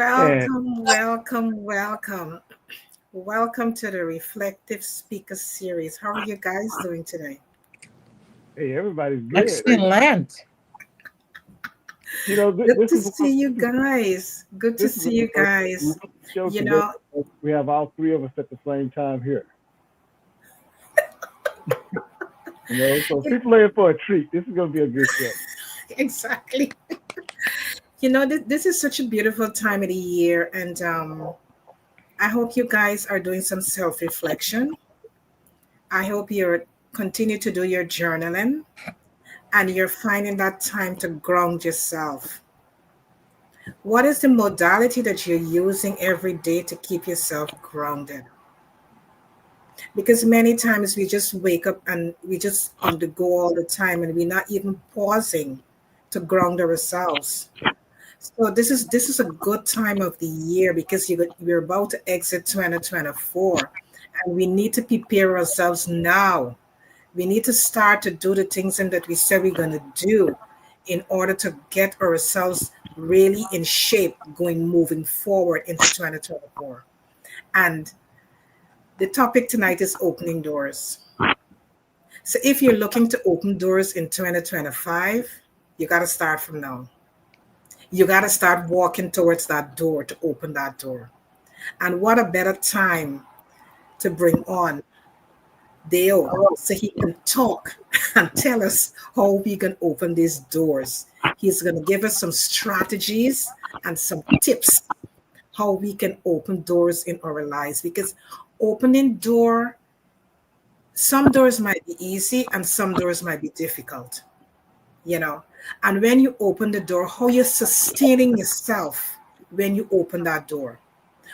And Welcome, welcome, welcome. Welcome to the Reflective Speaker Series. How are you guys doing today? hey, everybody's good. Excellent. Good This to is see you guys. Good to this is see a you first guys. show You today. know, We have all three of us at the same time here. So people are in for a treat. This is going to be a good show. exactly. This is such a beautiful time of the year, and I hope you guys are doing some self reflection. I hope you're continue to do your journaling and you're finding that time to ground yourself. What is the modality that you're using every day to keep yourself grounded? Because many times we just wake up and we just on the go all the time and we're not even pausing to ground ourselves. So this is a good time of the year because we're about to exit 2024 and we need to prepare ourselves now. We need to start to do the things and that we said we're going to do in order to get ourselves really in shape moving forward into 2024. And the topic tonight is opening doors. So if you're looking to open doors in 2025, you got to start from now. You got to start walking towards that door to open that door. And what a better time to bring on Dale so he can talk and tell us how we can open these doors. He's going to give us some strategies and some tips how we can open doors in our lives because opening door some doors might be easy and some doors might be difficult, you know. And when you open the door, how you're sustaining yourself when you open that door.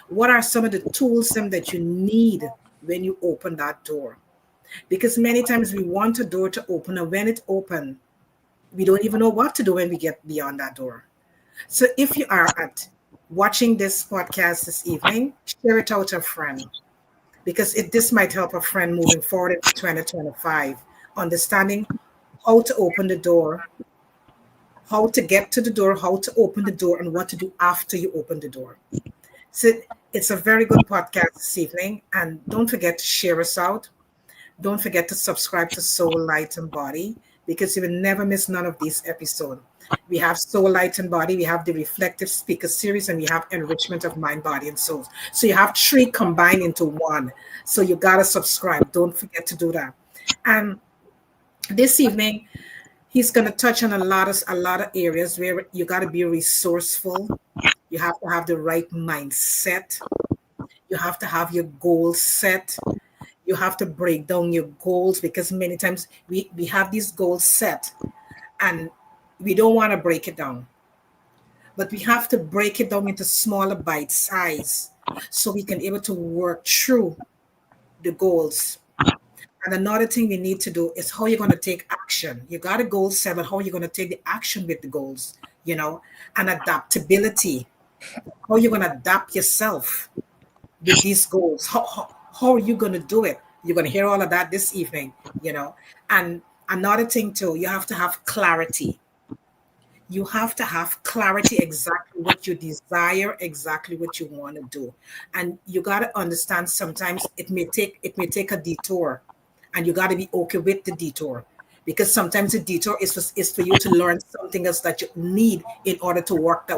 What are some of the tools that you need when you open that door? Because many times we want a door to open, and when it opens, we don't even know what to do when we get beyond that door. So if you are at watching this podcast this evening, share it out to a friend because this might help a friend moving forward in 2025, understanding how to open the door, how to get to the door, how to open the door, and what to do after you open the door. So it's a very good podcast this evening. And don't forget to share us out. Don't forget to subscribe to Soul, Light, and Body because you will never miss none of these episodes. We have Soul, Light, and Body, we have the Reflective Speaker Series, and we have Enrichment of Mind, Body, and Soul. So you have three combined into one. So you got to subscribe. Don't forget to do that. And this evening, he's going to touch on a lot of areas where you got to be resourceful. You have to have the right mindset. You have to have your goals set. You have to break down your goals because many times we have these goals set and we don't want to break it down, but we have to break it down into smaller bite size so we can able to work through the goals. And another thing we need to do is how you're going to take action. You got a goal set, but how you're going to take the action with the goals, you know, and adaptability. How you're going to adapt yourself with these goals. How are you going to do it? You're going to hear all of that this evening, you know. And another thing too, you have to have clarity. You have to have clarity exactly what you desire, exactly what you want to do. And you got to understand sometimes it may take a detour and you got to be okay with the detour because sometimes the detour is for you to learn something else that you need in order to walk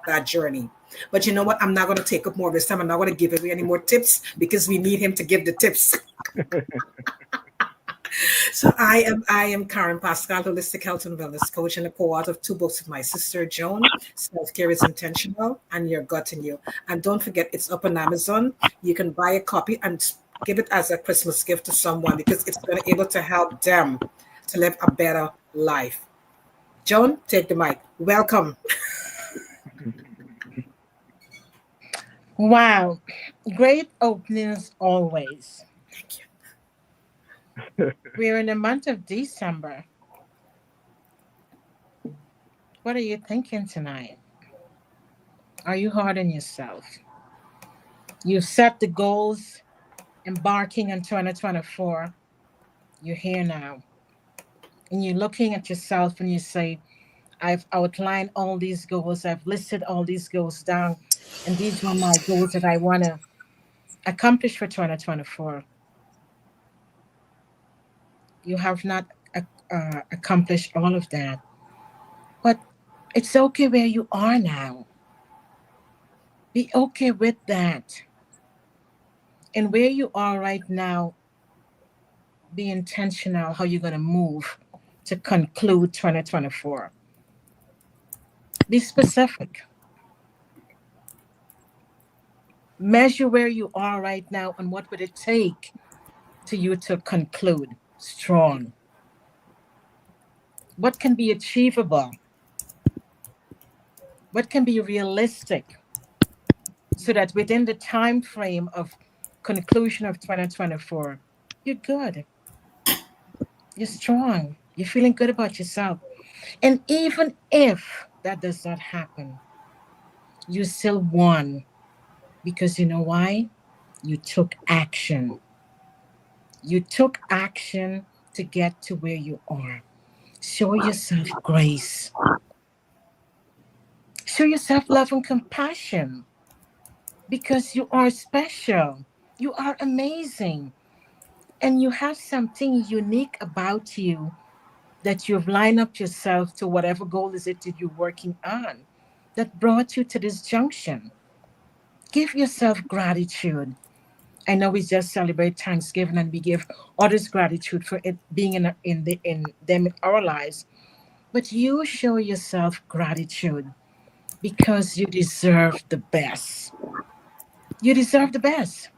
that journey. But you know what? I'm not going to take up more of this time. I'm not going to give away any more tips because we need him to give the tips. So I am Karen Pascal, holistic health and wellness coach, and a co-author of two books with my sister Joan. Self-care is intentional, and your gut in you. And don't forget, it's up on Amazon. You can buy a copy and give it as a Christmas gift to someone because it's going to able to help them to live a better life. Joan, take the mic. Welcome. Wow. Great openings always. Thank you. We're in the month of December. What are you thinking tonight? Are you hard on yourself? You've set the goals, embarking on 2024. You're here now. And you're looking at yourself and you say, I've outlined all these goals, I've listed all these goals down. And these were my goals that I want to accomplish for 2024. You have not accomplished all of that, but it's okay where you are now. Be okay with that. And where you are right now, be intentional how you're going to move to conclude 2024. Be specific. Measure where you are right now and what would it take to you to conclude strong. What can be achievable? What can be realistic so that within the time frame of conclusion of 2024, you're good. You're strong. You're feeling good about yourself. And even if that does not happen, you still won because you know why? You took action. You took action to get to where you are. Show yourself grace. Show yourself love and compassion because you are special. You are amazing. And you have something unique about you that you've lined up yourself to whatever goal is it that you're working on that brought you to this junction. Give yourself gratitude. I know we just celebrate Thanksgiving and we give others gratitude for it being in them in our lives, but you show yourself gratitude because you deserve the best. You deserve the best.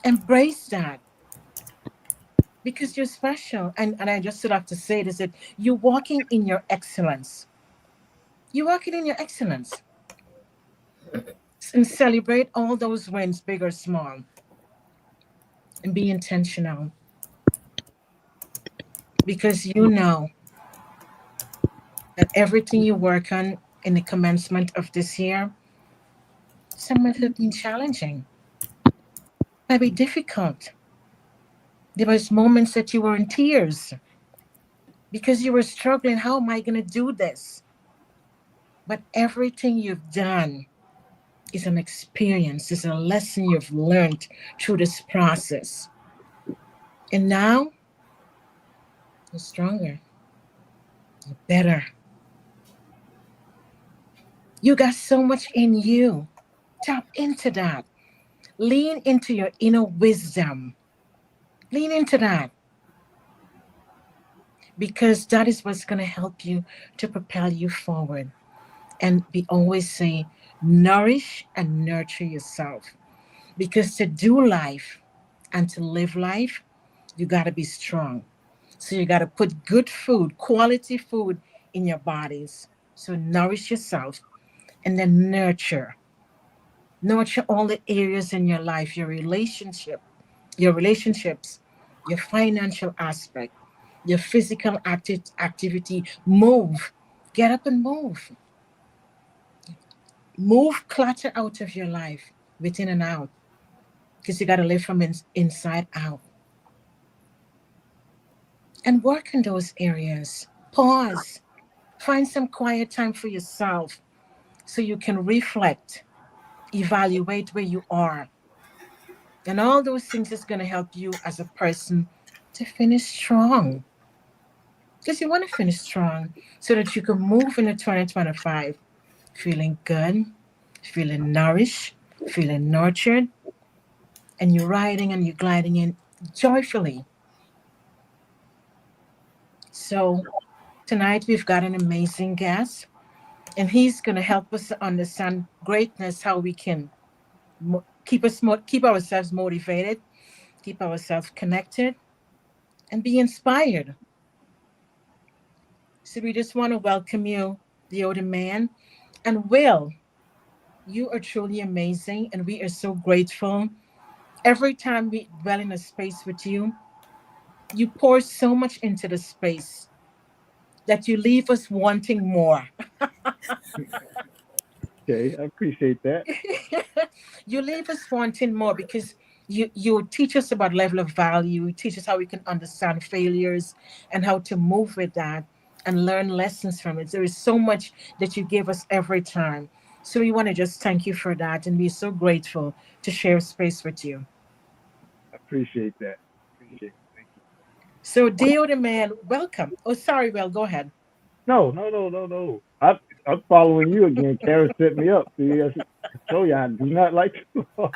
Embrace that because you're special. And I just still have to say this that you're walking in your excellence. You're walking in your excellence and celebrate all those wins, big or small, and be intentional because you know that everything you work on in the commencement of this year, some might have been challenging, might be difficult. There was moments that you were in tears because you were struggling. How am I going to do this? But everything you've done is an experience, is a lesson you've learned through this process. And now you're stronger, you're better. You got so much in you. Tap into that. Lean into your inner wisdom. Lean into that because that is what's going to help you to propel you forward. And we always say, nourish and nurture yourself because to do life and to live life, you got to be strong. So you got to put good food, quality food in your bodies. So nourish yourself and then nurture. Nurture all the areas in your life, your relationships, your financial aspect, your physical activity. Move. Get up and move. Move clutter out of your life, within and out, because you got to live from inside out. And work in those areas. Pause. Find some quiet time for yourself so you can reflect, evaluate where you are. And all those things is going to help you as a person to finish strong. Because you want to finish strong so that you can move into 2025 feeling good, feeling nourished, feeling nurtured, and you're riding and you're gliding in joyfully. So tonight we've got an amazing guest, and he's going to help us to understand greatness, how we can keep ourselves motivated, keep ourselves connected, and be inspired. So we just want to welcome you, the older man, and Will. You are truly amazing, and we are so grateful. Every time we dwell in a space with you, you pour so much into the space that you leave us wanting more. Okay, I appreciate that. You leave us wanting more because you teach us about level of value, you teach us how we can understand failures and how to move with that and learn lessons from it. There is so much that you give us every time. So we want to just thank you for that, and we're so grateful to share space with you. I appreciate that. Appreciate it. Thank you. So Dayodman, welcome. Oh, sorry, Well, go ahead. No, no, no, no, no. I'm following you again. Karen set me up. See, I told you I do not like to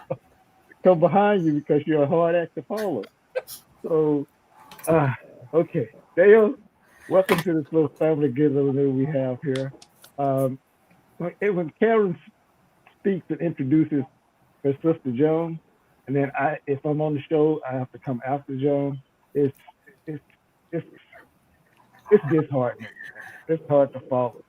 come behind you because you're a hard act to follow. So, uh, okay, Dale, welcome to this little family gathering that we have here. Um, when Karen speaks and introduces her sister Joan, and then if I'm on the show, I have to come after Joan. It's it's it's it's disheartening. It's hard to follow.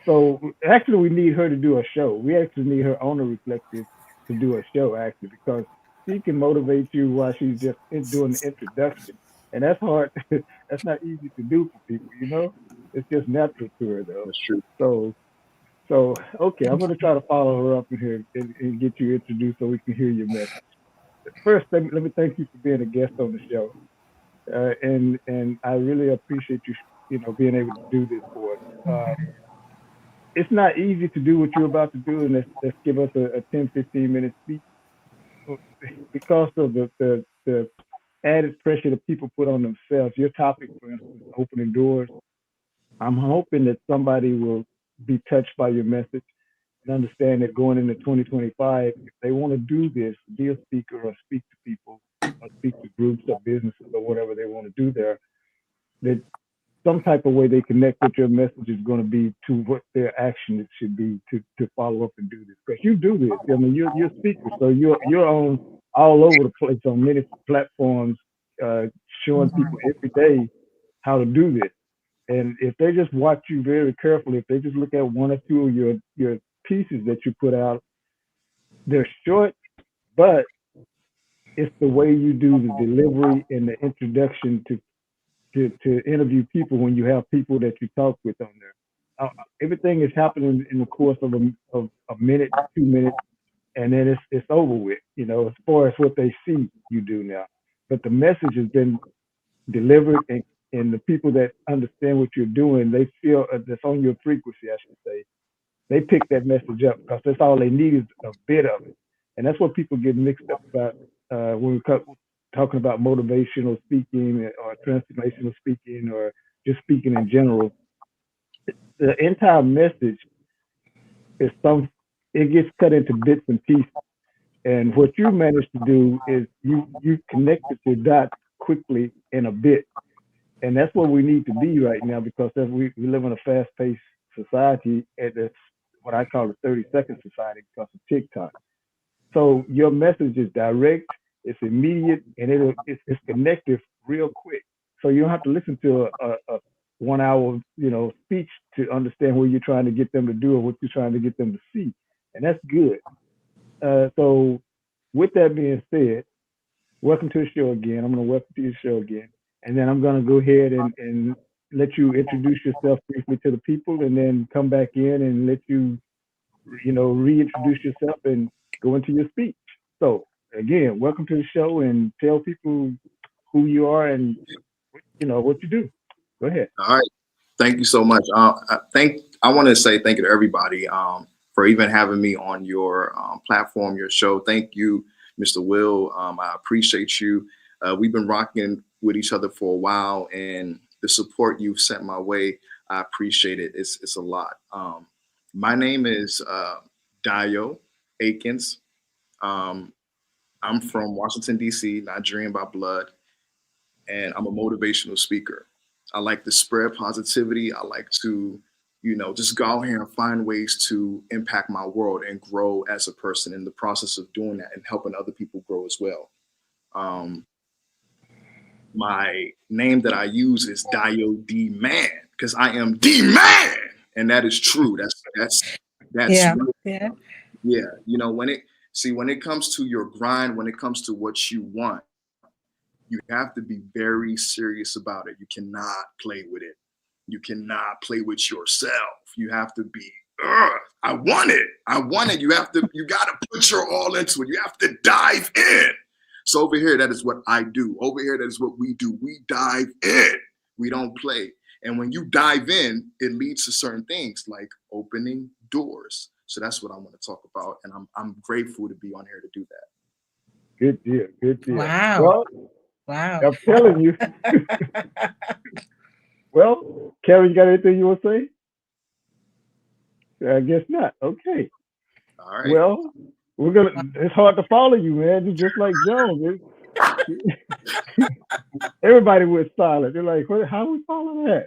So actually, we need her to do a show. We actually need her on the reflective to do a show actually because she can motivate you while she's just doing the introduction, and that's hard. That's not easy to do for people, you know. It's just natural to her though. That's true. So okay, I'm gonna try to follow her up in here and get you introduced so we can hear your message. First, let me thank you for being a guest on the show, and I really appreciate you, being able to do this for us. It's not easy to do what you're about to do, and let's give us a 10, 15-minute speech because of the added pressure that people put on themselves. Your topic, for instance, opening doors. I'm hoping that somebody will be touched by your message and understand that going into 2025, if they want to do this, be a speaker or speak to people or speak to groups or businesses or whatever they want to do there, that some type of way they connect with your message is going to be to what their action it should be to follow up and do this. Because you do this. I mean, you're a speaker, so you're on all over the place on many platforms, uh, showing people every day how to do this. And if they just watch you very carefully, if they just look at one or two of your pieces that you put out, they're short, but it's the way you do the delivery and the introduction to interview people when you have people that you talk with on there. Everything is happening in the course of a minute, 2 minutes, and then it's over with. As far as what they see you do now, but the message has been delivered, and the people that understand what you're doing, they feel that's on your frequency, I should say. They pick that message up because that's all they need is a bit of it, and that's what people get mixed up about when we're talking about motivational speaking or transformational speaking or just speaking in general. The entire message is it gets cut into bits and pieces. And what you managed to do is you connected your dots quickly in a bit. And that's what we need to be right now because we live in a fast paced society, and it's what I call the 30-second society because of TikTok. So your message is direct, it's immediate, and it's connective real quick. So you don't have to listen to a 1 hour speech to understand what you're trying to get them to do or what you're trying to get them to see, and that's good. So with that being said, welcome to the show again. I'm going to welcome to your show again, and then I'm going to go ahead and let you introduce yourself briefly to the people, and then come back in and let you reintroduce yourself and go into your speech. So again, welcome to the show and tell people who you are and what you do. Go ahead. All right. Thank you so much. I want to say thank you to everybody for even having me on your platform, your show. Thank you, Mr. Will. I appreciate you. We've been rocking with each other for a while, and the support you've sent my way, I appreciate it. It's a lot. My name is Dio Akins. Um, I'm from Washington, D.C., Nigerian by blood, and I'm a motivational speaker. I like to spread positivity. I like to, just go out here and find ways to impact my world and grow as a person in the process of doing that and helping other people grow as well. Um, my name that I use is Dio D Man because I am D Man, and that is true. That's Yeah, real. yeah. Yeah. When it comes to your grind, when it comes to what you want, you have to be very serious about it. You cannot play with it. You cannot play with yourself. You have to be, I want it. I want it. You got to put your all into it. You have to dive in. So over here, that is what I do. Over here, that is what we do. We dive in. We don't play. And when you dive in, it leads to certain things like opening doors. So that's what I want to talk about, and I'm grateful to be on here to do that. Good deal. Good deal. Wow. Well, Wow. I'm telling you. Well, Kevin, you got anything you want to say? I guess not. Okay. All right. Well, we're gonna. It's hard to follow you, man. You're just like Jones. Everybody was silent. They're like, "What? How we follow that?"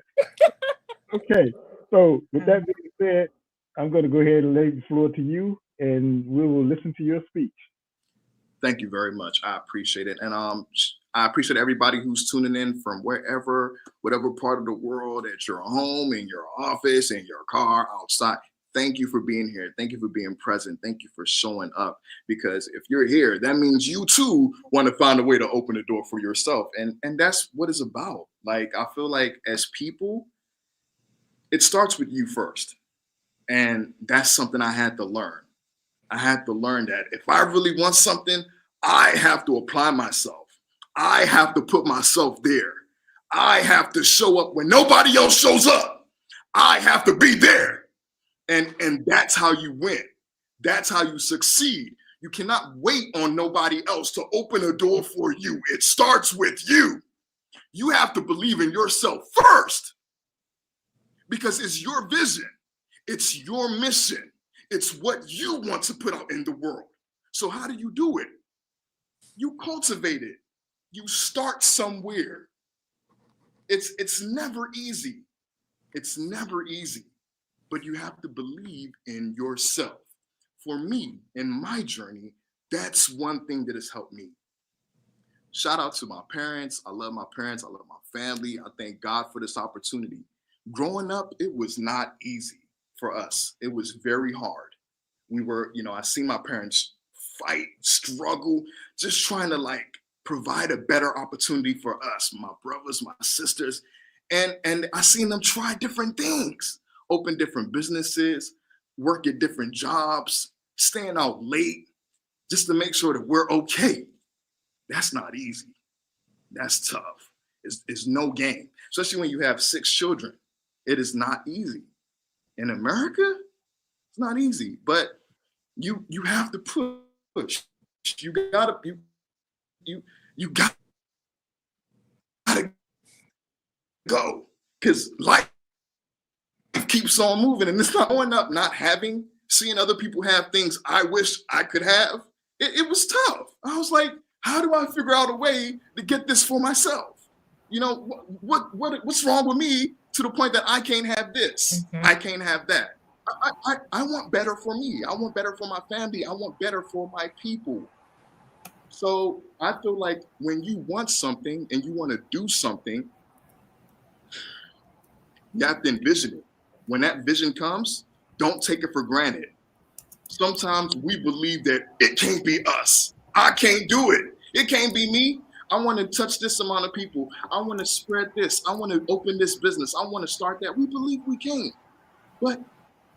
Okay. So with that being said, I'm going to go ahead and lay the floor to you, and we will listen to your speech. Thank you very much. I appreciate it. And I appreciate everybody who's tuning in from wherever, whatever part of the world, at your home, in your office, in your car, outside. Thank you for being here. Thank you for being present. Thank you for showing up. Because if you're here, that means you too want to find a way to open the door for yourself. And that's what it's about. Like, I feel like as people, it starts with you first. And that's something I had to learn. I had to learn that if I really want something, I have to apply myself. I have to put myself there. I have to show up when nobody else shows up. I have to be there. And that's how you win. That's how you succeed. You cannot wait on nobody else to open a door for you. It starts with you. You have to believe in yourself first because it's your vision. It's your mission. It's what you want to put out in the world. So how do you do it? You cultivate it. You start somewhere. It's never easy. It's never easy. But you have to believe in yourself. For me, in my journey, that's one thing that has helped me. Shout out to my parents. I love my parents. I love my family. I thank God for this opportunity. Growing up, it was not easy for us. It was very hard. We were, I seen my parents fight, struggle, just trying to provide a better opportunity for us, my brothers, my sisters. And I seen them try different things, open different businesses, work at different jobs, staying out late, just to make sure that we're okay. That's not easy. That's tough. It's no game, especially when you have 6 children. It is not easy. In America, it's not easy, but you have to push. You gotta go because life keeps on moving, and it's not going up. Not seeing other people have things I wish I could have. It was tough. I was like, how do I figure out a way to get this for myself? What's wrong with me to the point that I can't have this? Mm-hmm. I can't have that. I want better for me. I want better for my family. I want better for my people. So I feel like when you want something and you want to do something, you have to envision it. When that vision comes, don't take it for granted. Sometimes we believe that it can't be us. I can't do it. It can't be me. I want to touch this amount of people. I want to spread this. I want to open this business. I want to start that. We believe we can. But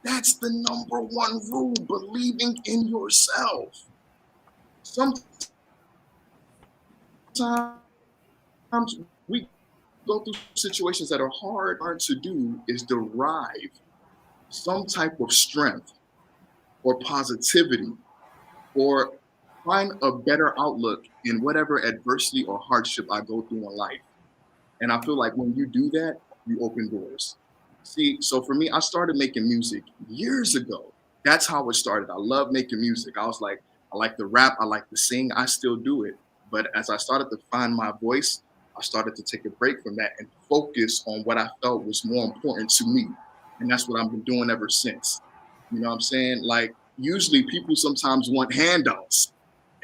that's the number one rule, believing in yourself. Sometimes we go through situations that are hard to do is derive some type of strength or positivity or find a better outlook in whatever adversity or hardship I go through in life. And I feel like when you do that, you open doors. See, so for me, I started making music years ago. That's how it started. I love making music. I was like, I like to rap, I like to sing, I still do it. But as I started to find my voice, I started to take a break from that and focus on what I felt was more important to me. And that's what I've been doing ever since. You know what I'm saying? Like, usually people sometimes want handouts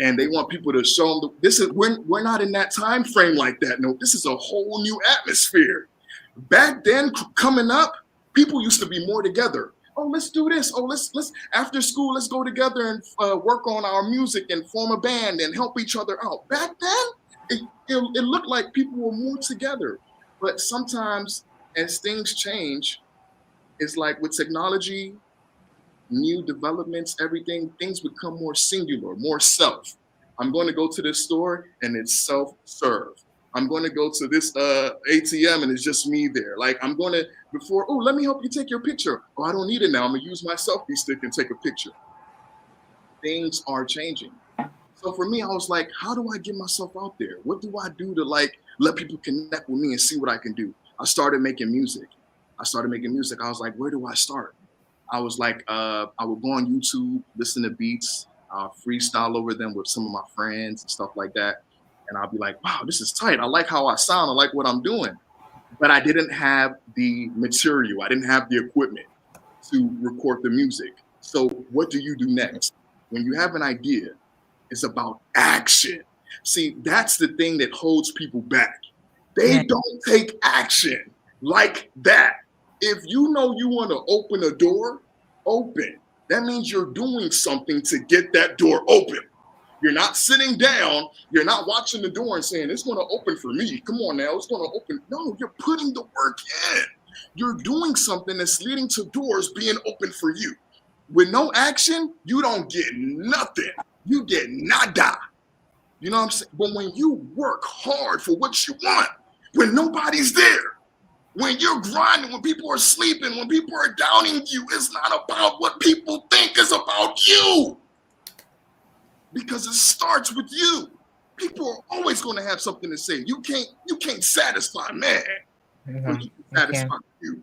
and they want people to show them we're not in that time frame like that. No, this is a whole new atmosphere. Back then, coming up, people used to be more together. Oh, let's do this. Oh, let's after school, let's go together and work on our music and form a band and help each other out. Back then, it looked like people were more together. But sometimes as things change, it's like with technology, new developments, everything, things become more singular, more self. I'm going to go to this store and it's self-serve. I'm going to go to this ATM and it's just me there. Like I'm going to, before, oh, let me help you take your picture. Oh, I don't need it now. I'm going to use my selfie stick and take a picture. Things are changing. So for me, I was like, how do I get myself out there? What do I do to like let people connect with me and see what I can do? I started making music. I was like, where do I start? I was like, I would go on YouTube, listen to beats, freestyle over them with some of my friends and stuff like that. And I'll be like, wow, this is tight. I like how I sound. I like what I'm doing. But I didn't have the material. I didn't have the equipment to record the music. So what do you do next? When you have an idea, it's about action. See, that's the thing that holds people back. They don't take action like that. If you know you want to open a door, open. That means you're doing something to get that door open. You're not sitting down. You're not watching the door and saying, it's going to open for me. Come on now, it's going to open. No, you're putting the work in. You're doing something that's leading to doors being open for you. With no action, you don't get nothing. You get nada. You know what I'm saying? But when you work hard for what you want, when nobody's there, when you're grinding, when people are sleeping, when people are downing you, it's not about what people think, it's about you. Because it starts with you. People are always going to have something to say. You can't satisfy man, but you can satisfy you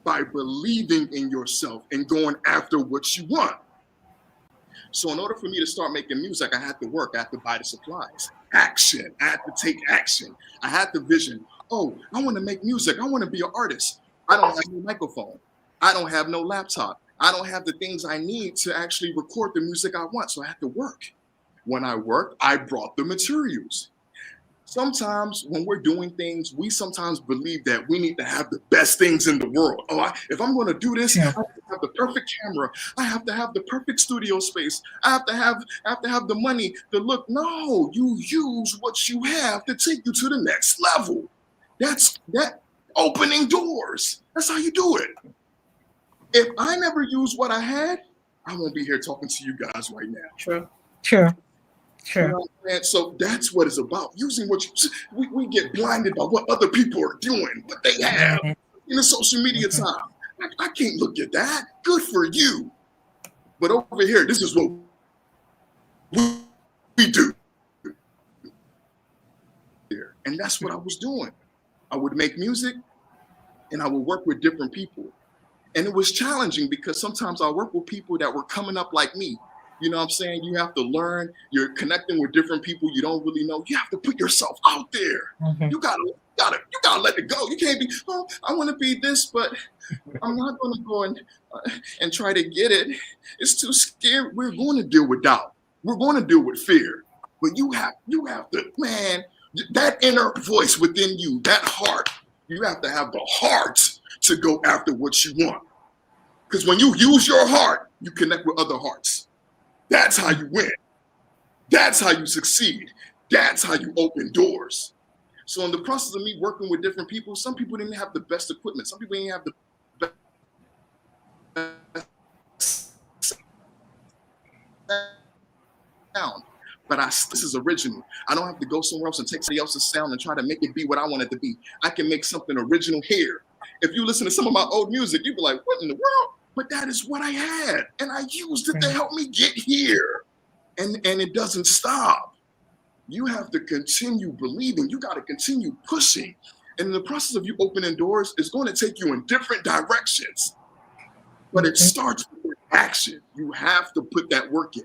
by believing in yourself and going after what you want. So in order for me to start making music, I had to work. I had to buy the supplies. Action. I had to take action. I had the vision. Oh, I want to make music. I want to be an artist. I don't have no microphone. I don't have no laptop. I don't have the things I need to actually record the music I want. So I had to work. When I worked, I brought the materials. Sometimes when we're doing things, we sometimes believe that we need to have the best things in the world. Oh, if I'm going to do this, I have to have the perfect camera. I have to have the perfect studio space. I have to have the money to look. No, you use what you have to take you to the next level. That's opening doors. That's how you do it. If I never use what I had, I won't be here talking to you guys right now. Sure. You know, and so that's what it's about. Using what we get blinded by what other people are doing, what they have in the social media time. I can't look at that. Good for you. But over here, this is what we do. And that's what I was doing. I would make music and I would work with different people. And it was challenging because sometimes I work with people that were coming up like me. You know what I'm saying? You have to learn. You're connecting with different people you don't really know. You have to put yourself out there. You gotta let it go. You can't be, oh, I want to be this, but I'm not going to go and try to get it. It's too scary. We're going to deal with doubt. We're going to deal with fear. But you have to, man, that inner voice within you, that heart, you have to have the heart to go after what you want. Because when you use your heart, you connect with other hearts. That's how you win. That's how you succeed. That's how you open doors. So in the process of me working with different people, some people didn't have the best equipment. Some people didn't have the best sound. But this is original. I don't have to go somewhere else and take somebody else's sound and try to make it be what I want it to be. I can make something original here. If you listen to some of my old music, you'd be like, what in the world? But that is what I had. And I used it to help me get here. And it doesn't stop. You have to continue believing. You got to continue pushing. And in the process of you opening doors, it's going to take you in different directions. But it starts with action. You have to put that work in.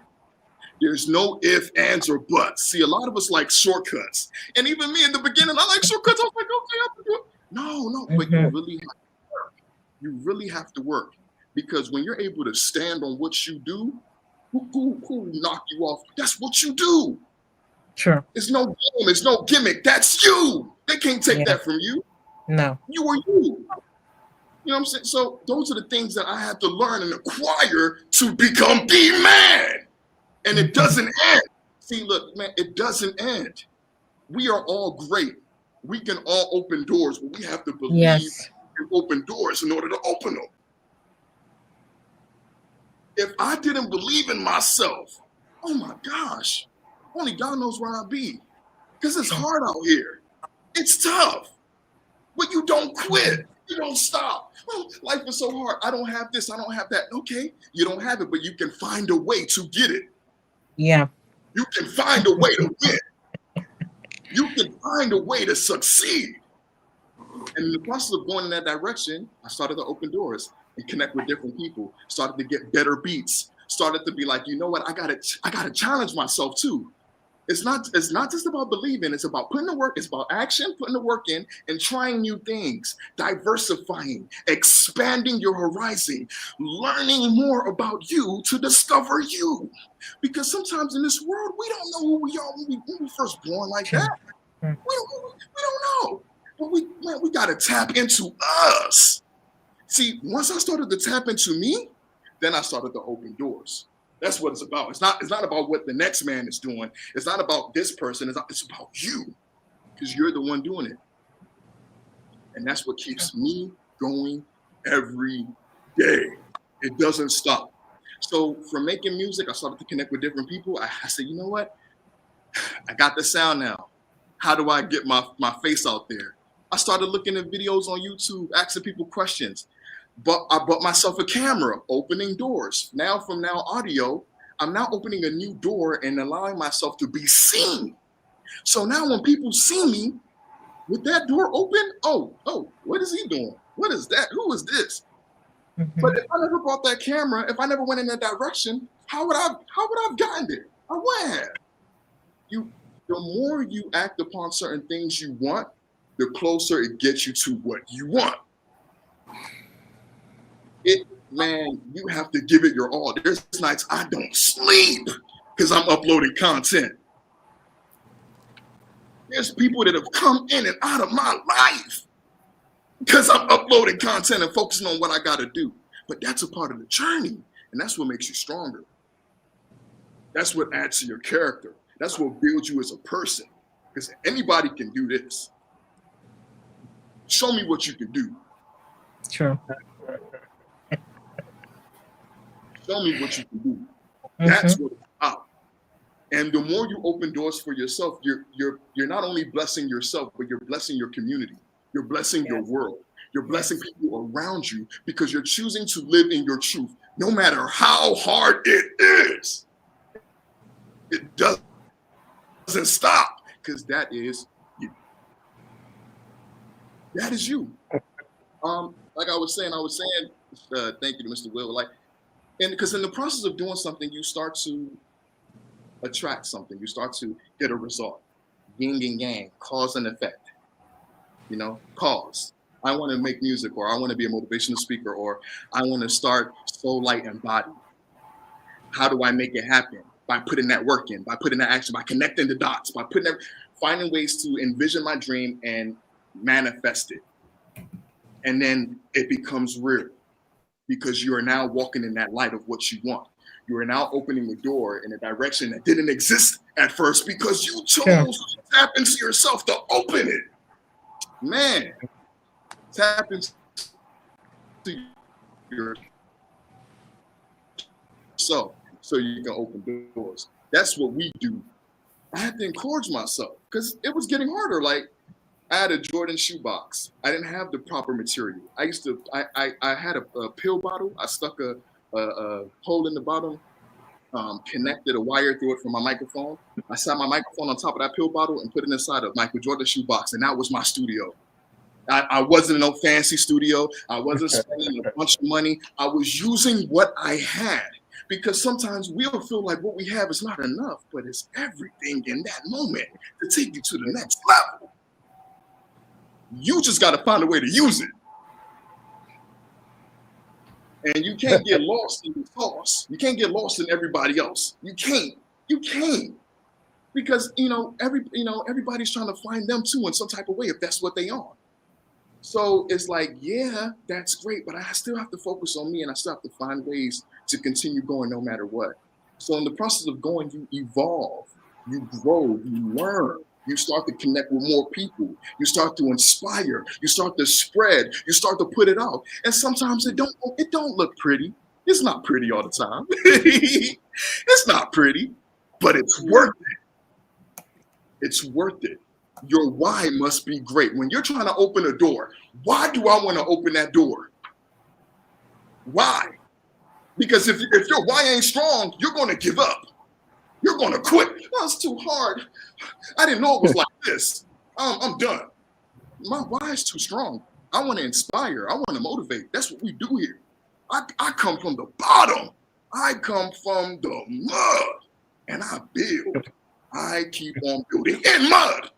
There's no ifs, ands, or buts. See, a lot of us like shortcuts. And even me in the beginning, I like shortcuts. I was like, okay, I have to do it. No, but you really have to work. You really have to work. Because when you're able to stand on what you do, who knock you off? That's what you do. Sure. It's no game. It's no gimmick. That's you. They can't take that from you. No. You are you. You know what I'm saying? So those are the things that I had to learn and acquire to become the man. And it doesn't end. See, look, man, it doesn't end. We are all great. We can all open doors, but we have to believe in open doors in order to open them. If I didn't believe in myself, oh my gosh, only God knows where I'd be. because it's hard out here. It's tough, but you don't quit. You don't stop. Oh, life is so hard. I don't have this. I don't have that. Okay, you don't have it, but you can find a way to get it. Yeah. You can find a way to win. You can find a way to succeed. And in the process of going in that direction, I started to open doors and connect with different people. Started to get better beats. Started to be like, you know what? I gotta challenge myself too. It's not just about believing. It's about putting the work. It's about action, putting the work in, and trying new things, diversifying, expanding your horizon, learning more about you to discover you. Because sometimes in this world, we don't know who we are when we first born like that. We don't know. But we got to tap into us. See, once I started to tap into me, then I started to open doors. That's what it's about. It's not about what the next man is doing. It's not about this person. It's about you, because you're the one doing it. And that's what keeps me going every day. It doesn't stop. So from making music, I started to connect with different people. I said, you know what? I got the sound now. How do I get my face out there? I started looking at videos on YouTube, asking people questions. But I bought myself a camera, opening doors. Now from now audio, I'm now opening a new door and allowing myself to be seen. So now when people see me with that door open, oh, what is he doing? What is that? Who is this? Mm-hmm. But if I never bought that camera, if I never went in that direction, how would I have gotten there? I wouldn't have. The more you act upon certain things you want, the closer it gets you to what you want. Man, you have to give it your all. There's nights I don't sleep because I'm uploading content. There's people that have come in and out of my life because I'm uploading content and focusing on what I got to do. But that's a part of the journey, and that's what makes you stronger. That's what adds to your character. That's what builds you as a person, because anybody can do this. Show me what you can do. True. Show me what you can do. That's what it's about. And the more you open doors for yourself, you're not only blessing yourself, but you're blessing your community. You're blessing your world. You're blessing people around you, because you're choosing to live in your truth, no matter how hard it is. It doesn't stop, because that is you. That is you. Like I was saying, thank you to Mr. Will. And because in the process of doing something, you start to attract something. You start to get a result. Yin and yang, cause and effect. Cause. I want to make music, or I want to be a motivational speaker, or I want to start Soul Light and Body. How do I make it happen? By putting that work in, by putting that action, by connecting the dots, by finding ways to envision my dream and manifest it. And then it becomes real, because you are now walking in that light of what you want. You are now opening the door in a direction that didn't exist at first, because you chose to tap into yourself to open it. Man, tap into yourself so you can open doors. That's what we do. I had to encourage myself, because it was getting harder. Like, I had a Jordan shoebox. I didn't have the proper material. I had a pill bottle. I stuck a hole in the bottom, connected a wire through it from my microphone. I sat my microphone on top of that pill bottle and put it inside of Michael Jordan shoebox, and that was my studio. I wasn't in no fancy studio. I wasn't spending a bunch of money. I was using what I had, because sometimes we'll feel like what we have is not enough, but it's everything in that moment to take you to the next level. You just got to find a way to use it. And you can't get lost in the sauce. You can't get lost in everybody else. You can't. Because everybody's trying to find them too in some type of way, if that's what they are. So it's like, yeah, that's great, but I still have to focus on me, and I still have to find ways to continue going no matter what. So in the process of going, you evolve, you grow, you learn. You start to connect with more people. You start to inspire. You start to spread. You start to put it out. And sometimes it don't look pretty. It's not pretty all the time. It's not pretty, but it's worth it. It's worth it. Your why must be great. When you're trying to open a door, why do I want to open that door? Why? Because if your why ain't strong, you're going to give up. You're going to quit. Oh, it's too hard. I didn't know it was like this. I'm done. My why is too strong. I want to inspire. I want to motivate. That's what we do here. I come from the bottom. I come from the mud, and I build. I keep on building in mud.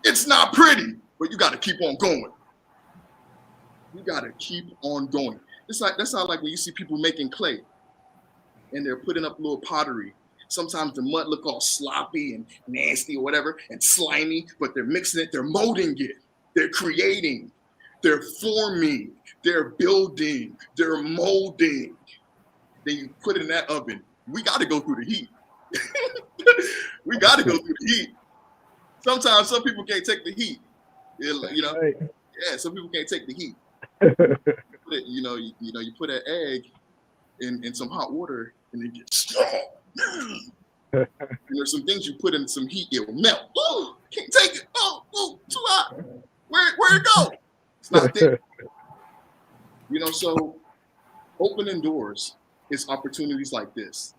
It's not pretty, but you got to keep on going. You got to keep on going. That's how like when you see people making clay, and they're putting up little pottery. Sometimes the mud look all sloppy and nasty or whatever and slimy, but they're mixing it, they're molding it, they're creating, they're forming, they're building, they're molding. Then you put it in that oven. We got to go through the heat. We got to go through the heat. Sometimes some people can't take the heat. Yeah, some people can't take the heat. You put an egg in some hot water and it gets strong. And there's some things you put in some heat, it'll melt. Oh, can't take it. Oh, too hot. Where'd it go? It's not there. So opening doors is opportunities like this.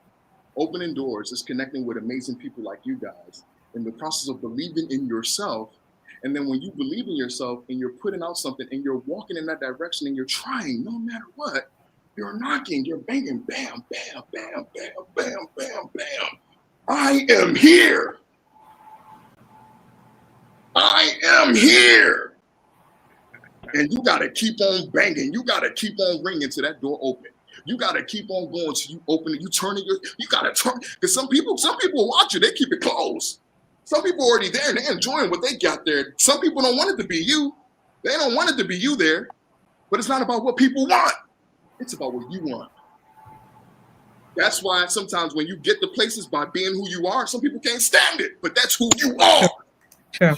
Opening doors is connecting with amazing people like you guys in the process of believing in yourself. And then when you believe in yourself and you're putting out something and you're walking in that direction and you're trying, no matter what, you're knocking, you're banging, bam, bam, bam, bam, bam, bam, bam. I am here. I am here. And you got to keep on banging. You got to keep on ringing till that door open. You got to keep on going till you open it. You turn it. You got to turn. Because some people watch you. They keep it closed. Some people are already there and they're enjoying what they got there. Some people don't want it to be you. They don't want it to be you there. But it's not about what people want. It's about what you want. That's why sometimes when you get to places by being who you are, some people can't stand it. But that's who you are. Sure.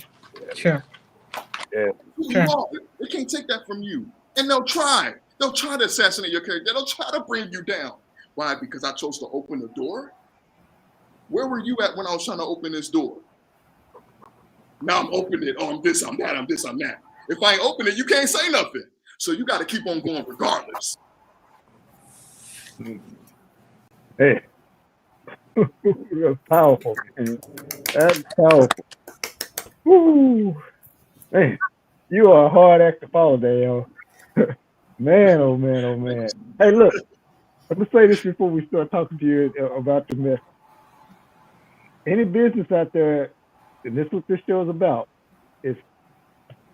Yeah. Who you are. They can't take that from you. And they'll try. They'll try to assassinate your character. They'll try to bring you down. Why? Because I chose to open the door. Where were you at when I was trying to open this door? Now I'm opening it. Oh, I'm this, I'm that, I'm this, I'm that. If I ain't open it, you can't say nothing. So you got to keep on going regardless. Hey, that's powerful, man. That's powerful. Woo. Man, you are a hard act to follow, Dale. Man, oh man, oh man. Hey, look, let me say this before we start talking to you about the message. Any business out there, and this is what this show is about, is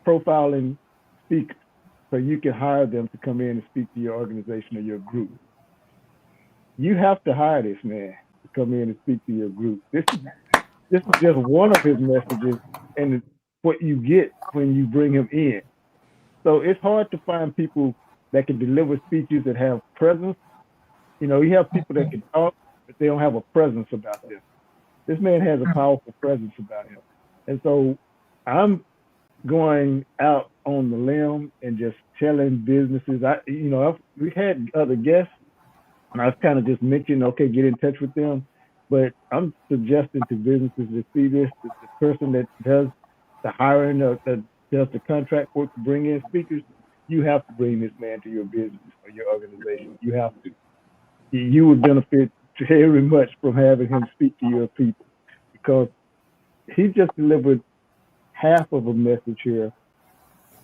profiling speakers. So you can hire them to come in and speak to your organization or your group. You have to hire this man to come in and speak to your group. This is just one of his messages and what you get when you bring him in. So it's hard to find people that can deliver speeches that have presence. You have people that can talk, but they don't have a presence about them. This man has a powerful presence about him. And so I'm going out on the limb and just telling businesses, we had other guests, and I've kind of just mentioned, okay, get in touch with them. But I'm suggesting to businesses to see this, the person that does the hiring, that does the contract work to bring in speakers, you have to bring this man to your business or your organization. You have to. You would benefit very much from having him speak to your people, because he just delivered half of a message here.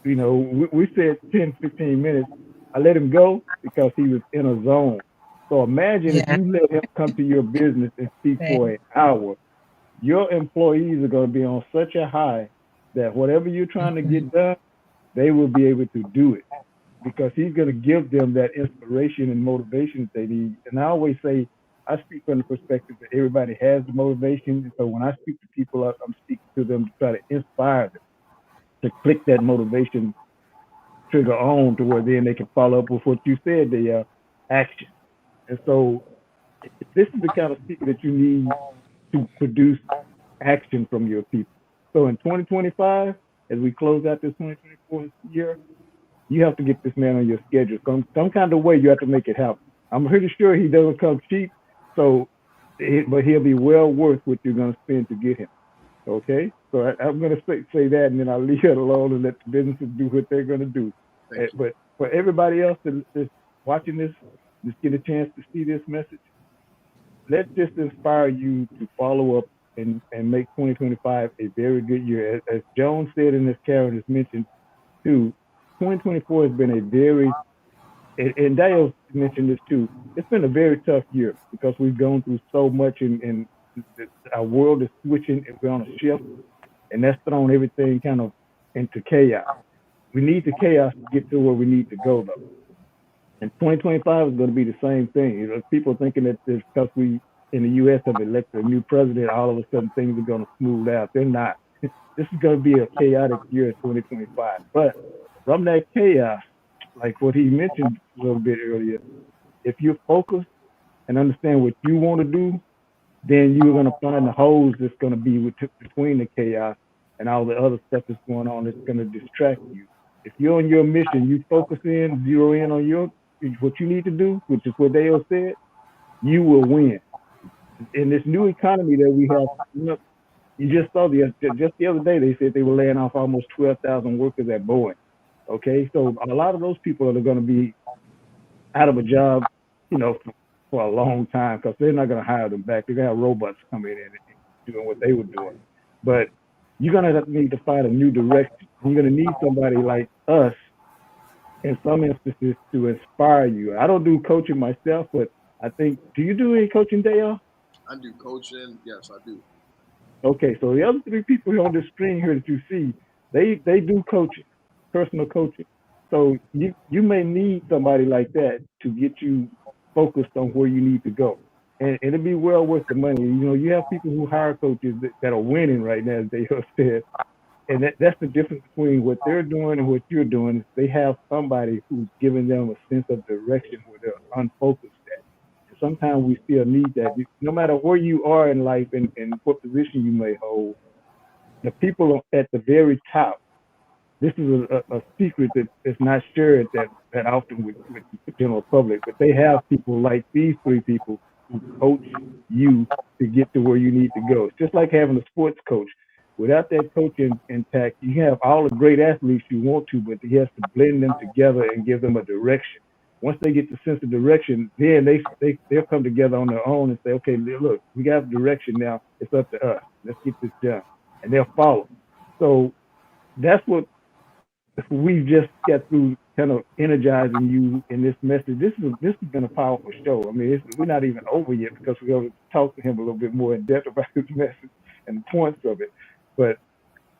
We said 10, 15 minutes. I let him go because he was in a zone. So imagine if you let him come to your business and speak for an hour, your employees are going to be on such a high that whatever you're trying to get done, they will be able to do it, because he's going to give them that inspiration and motivation that they need. And I always say, I speak from the perspective that everybody has the motivation. And so when I speak to people, I'm speaking to them to try to inspire them to click that motivation trigger on to where then they can follow up with what you said, the action. And so this is the kind of speaker that you need to produce action from your people. So in 2025, as we close out this 2024 year, you have to get this man on your schedule. Some kind of way you have to make it happen. I'm pretty sure he doesn't come cheap, but he'll be well worth what you're going to spend to get him. Okay, so I'm going to say that, and then I'll leave it alone and let the businesses do what they're going to do. Thank you. But for everybody else that's watching this, just get a chance to see this message. Let this inspire you to follow up and make 2025 a very good year. As Joan said, and as Karen has mentioned too, 2024 has been a very, and Dale mentioned this too, it's been a very tough year because we've gone through so much, and our world is switching and we're on a shift, and that's thrown everything kind of into chaos. We need the chaos to get to where we need to go, though. And 2025 is going to be the same thing. You know, people thinking that it's because we in the U.S. have elected a new president, all of a sudden things are going to smooth out. They're not. This is going to be a chaotic year in 2025. But from that chaos, like what he mentioned a little bit earlier, if you're focused and understand what you want to do, then you're going to find the holes that's going to be between the chaos and all the other stuff that's going on that's going to distract you. If you're on your mission, you focus in, zero in on what you need to do, which is what Dale said, you will win. In this new economy that we have, you just saw just the other day they said they were laying off almost 12,000 workers at Boeing. Okay, so a lot of those people are going to be out of a job, for a long time because they're not going to hire them back. They're going to have robots coming in and doing what they were doing. But you're going to need to find a new direction. You're going to need somebody like us in some instances to inspire you. I don't do coaching myself, but I think, do you do any coaching, Dale? I do coaching. Yes, I do. Okay, so the other three people here on the screen here that you see, they do coaching, personal coaching. So you may need somebody like that to get you focused on where you need to go. And it'll be well worth the money. You have people who hire coaches that are winning right now, as they have said. And that's the difference between what they're doing and what you're doing. Is they have somebody who's giving them a sense of direction where they're unfocused at. And sometimes we still need that. No matter where you are in life and what position you may hold, the people at the very top, this is a secret that is not shared that often with the general public, but they have people like these three people who coach you to get to where you need to go. It's just like having a sports coach. Without that coach intact, you have all the great athletes you want to, but he has to blend them together and give them a direction. Once they get the sense of direction, then they'll come together on their own and say, okay, look, we got direction now. It's up to us. Let's get this done. And they'll follow. So that's what we've just got through kind of energizing you in this message. This has been a powerful show. I mean, we're not even over yet because we're going to talk to him a little bit more in depth about his message and the points of it. But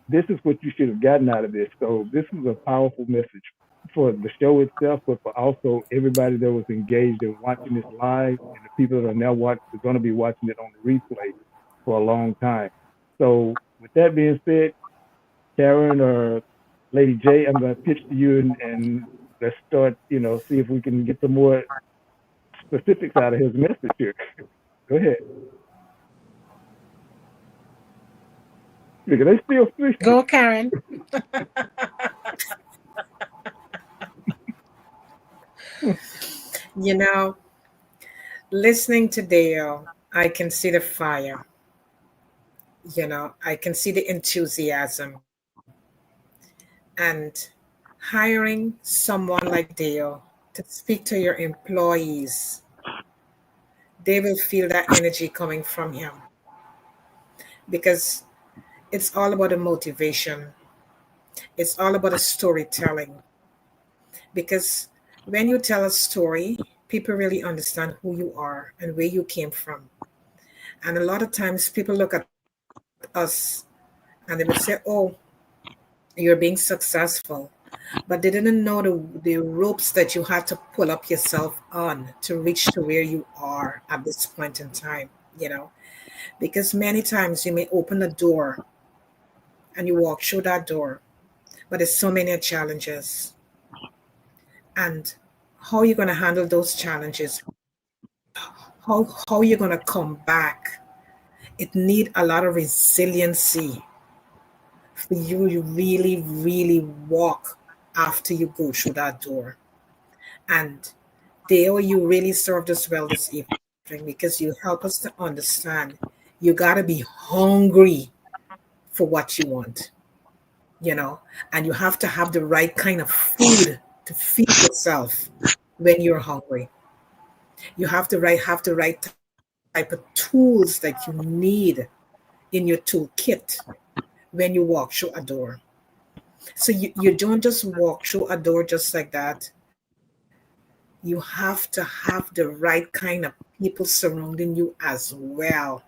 this is what you should have gotten out of this. So this was a powerful message for the show itself, but for also everybody that was engaged in watching this live and the people that are now going to be watching it on the replay for a long time. So with that being said, Karen or Lady J, I'm going to pitch to you and let's start, see if we can get some more specifics out of his message here. Go ahead. Look, they still speak. Go, Karen. Listening to Dale, I can see the fire. I can see the enthusiasm. And hiring someone like Dale to speak to your employees, they will feel that energy coming from him. Because it's all about the motivation. It's all about the storytelling. Because when you tell a story, people really understand who you are and where you came from. And a lot of times people look at us and they would say, oh, you're being successful. But they didn't know the ropes that you had to pull up yourself on to reach to where you are at this point in time. Because many times you may open a door and you walk through that door, but there's so many challenges. And how are you going to handle those challenges? How you're going to come back? It need a lot of resiliency for you to really, really walk after you go through that door. And Dale, you really served us well this evening because you help us to understand you got to be hungry for what you want, you know, and you have to have the right kind of food to feed yourself when you're hungry. You have the right type of tools that you need in your toolkit when you walk through a door. So you don't just walk through a door just like that. You have to have the right kind of people surrounding you as well.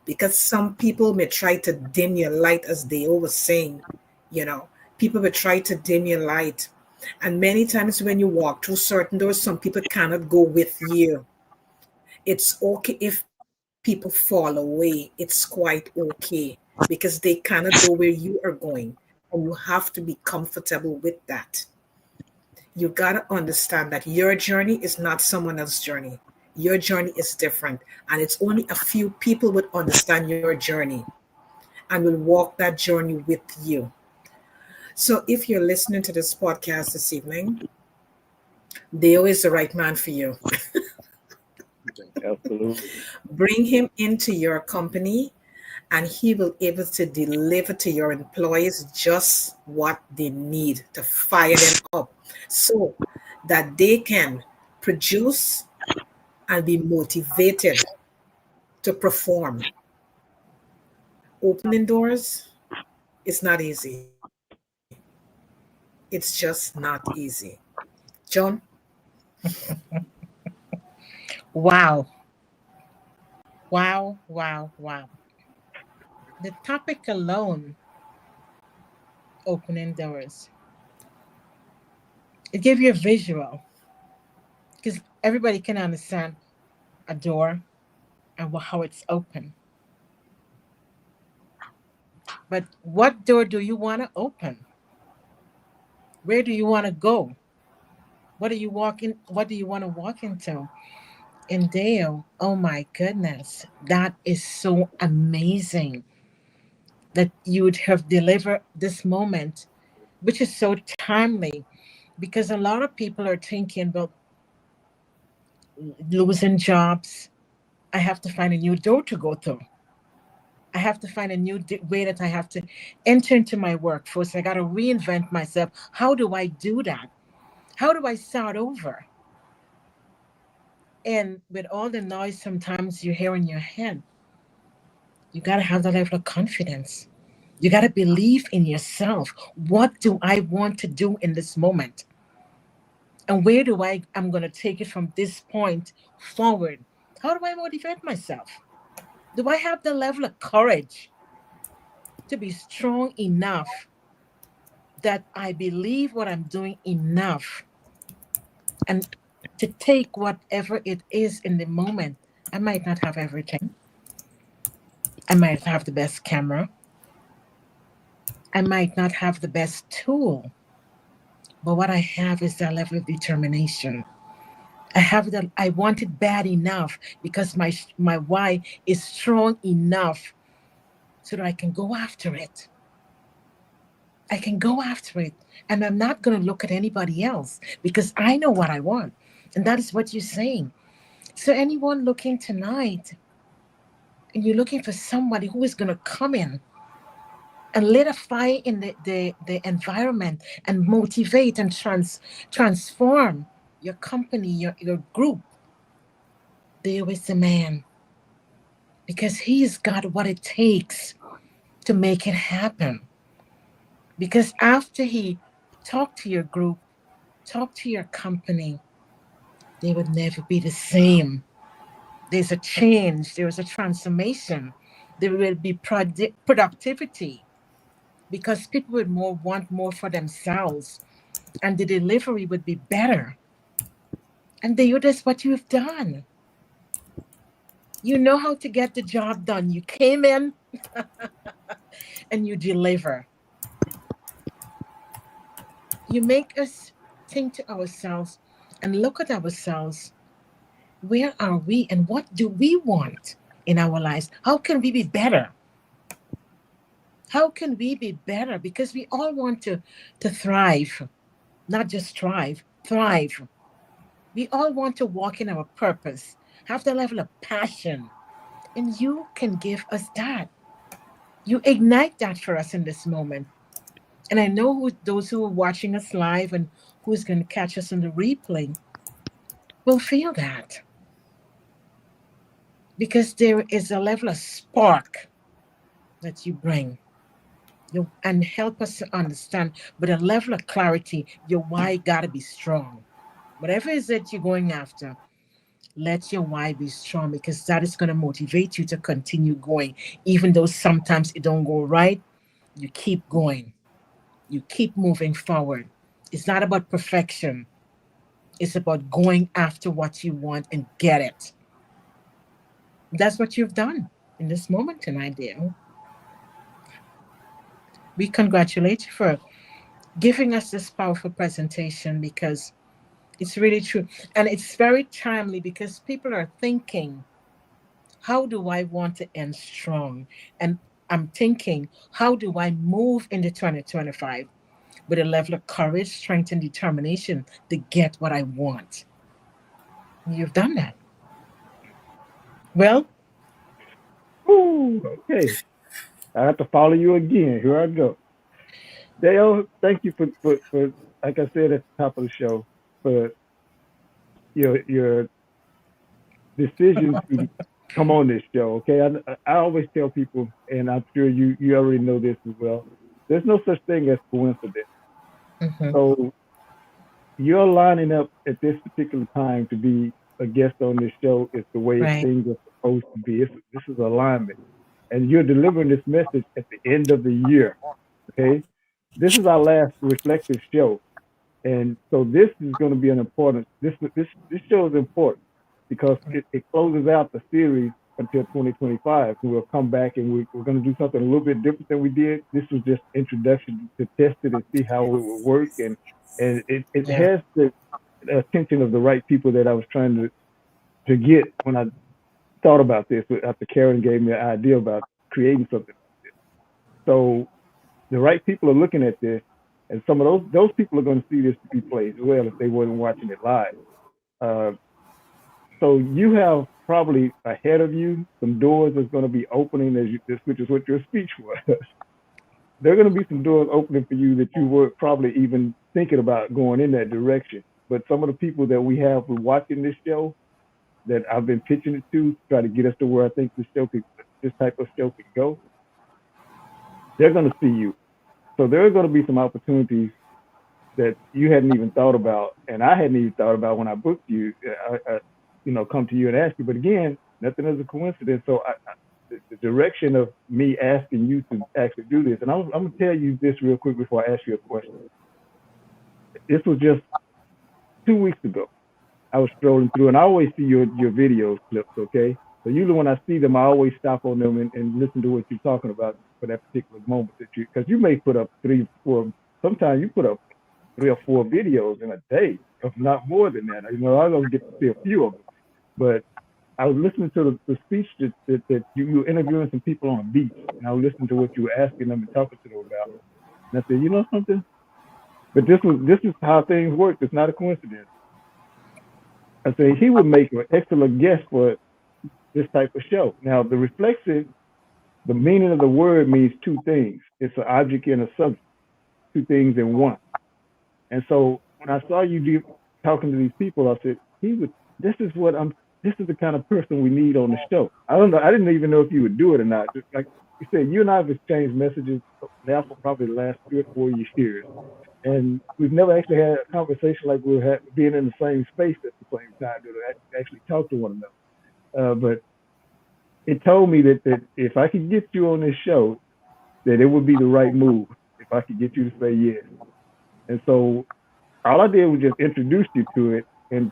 Because some people may try to dim your light, as they always saying, you know, people will try to dim your light. And many times when you walk through certain doors, some people cannot go with you. It's okay if people fall away. It's quite okay because they cannot go where you are going. And you have to be comfortable with that. You got to understand that your journey is not someone else's journey. Your journey is different. And it's only a few people would understand your journey and will walk that journey with you. So if you're listening to this podcast this evening, Deo is the right man for you. Absolutely. Bring him into your company and he will able to deliver to your employees just what they need to fire them up so that they can produce and be motivated to perform. Opening doors is not easy. It's just not easy. John? Wow. Wow. Wow. Wow. The topic alone, opening doors, it gave you a visual because everybody can understand a door and how it's open. But what door do you want to open? Where do you want to go? What are you walking? What do you want to walk into? And Dale, oh my goodness, that is so amazing that you would have delivered this moment, which is so timely because a lot of people are thinking about losing jobs. I have to find a new door to go through. I have to find a new way that I have to enter into my workforce. I got to reinvent myself. How do I do that? How do I start over? And with all the noise sometimes you hear in your head, you got to have that level of confidence. You got to believe in yourself. What do I want to do in this moment? And where do I'm going to take it from this point forward? How do I motivate myself? Do I have the level of courage to be strong enough that I believe what I'm doing enough and to take whatever it is in the moment? I might not have everything. I might have the best camera. I might not have the best tool, but what I have is that level of determination. I have that. I want it bad enough because my why is strong enough so that I can go after it. I can go after it, and I'm not going to look at anybody else because I know what I want, and that is what you're saying. So anyone looking tonight, and you're looking for somebody who is going to come in and lit a fire in the environment and motivate and transform your company, your group, there is the man because he's got what it takes to make it happen. Because after he talked to your group, talked to your company, they would never be the same. There's a change, there's a transformation, there will be productivity because people would want more for themselves and the delivery would be better. And that's what you've done. You know how to get the job done. You came in and you deliver. You make us think to ourselves and look at ourselves. Where are we and what do we want in our lives? How can we be better? How can we be better? Because we all want to thrive, not just thrive. We all want to walk in our purpose, have the level of passion, and you can give us that. You ignite that for us in this moment. And I know those who are watching us live and who's going to catch us in the replay will feel that, because there is a level of spark that you bring. And help us to understand, but a level of clarity, your why got to be strong. Whatever is it you're going after, let your why be strong, because that is going to motivate you to continue going. Even though sometimes it don't go right, you keep going. You keep moving forward. It's not about perfection. It's about going after what you want and get it. That's what you've done in this moment tonight, dear. We congratulate you for giving us this powerful presentation, because it's really true. And it's very timely because people are thinking, how do I want to end strong? And I'm thinking, how do I move into 2025 with a level of courage, strength, and determination to get what I want? You've done that. Well, Ooh, okay. I have to follow you again. Here I go. Dale, thank you for like I said at the top of the show, for your decision to come on this show. Okay, I always tell people, and I'm sure you already know this as well. There's no such thing as coincidence. mhm, So you're lining up at this particular time to be a guest on this show is the way right. things are supposed to be. This is alignment, and you're delivering this message at the end of the year. Okay, this is our last reflective show. And so this is going to be an important. This show is important because it closes out the series until 2025. And we'll come back and we're going to do something a little bit different than we did. This was just introduction to test it and see how it will work. And it Yeah. has the attention of the right people that I was trying to get when I thought about this after Karen gave me an idea about creating something. So the right people are looking at this, and some of those people are going to see this replay as well if they weren't watching it live. Uh, so you have probably ahead of you some doors that's going to be opening as this, which is what your speech was. There are going to be some doors opening for you that you weren't probably even thinking about going in that direction. But some of the people that we have who watching this show that I've been pitching it to try to get us to where I think this type of show could go, they're going to see you. So there are going to be some opportunities that you hadn't even thought about, and I hadn't even thought about when I booked you. Come to you and ask you. But again, nothing is a coincidence. So the direction of me asking you to actually do this, and I'm gonna tell you this real quick before I ask you a question. This was just 2 weeks ago. I was strolling through, and I always see your video clips. Okay, so usually when I see them, I always stop on them and listen to what you're talking about for that particular moment because you may put up 3, 4. Sometimes you put up 3 or 4 videos in a day, if not more than that. I don't get to see a few of them, but I was listening to the speech that you were interviewing some people on a beach, and I was listening to what you were asking them and talking to them about. And I said, you know something? But this is how things work. It's not a coincidence. I said he would make an excellent guest for this type of show. Now the reflexive, the meaning of the word means 2 things. It's an object and a subject, 2 things in one. And so when I saw you talking to these people, I said, he would. This is what I'm. This is the kind of person we need on the show. I don't know. I didn't even know if you would do it or not. Just like you said, you and I have exchanged messages now for probably the last 3 or 4 years, and we've never actually had a conversation like we're being in the same space at the same time to actually talk to one another. But it told me that if I could get you on this show, that it would be the right move if I could get you to say yes. And so all I did was just introduce you to it, and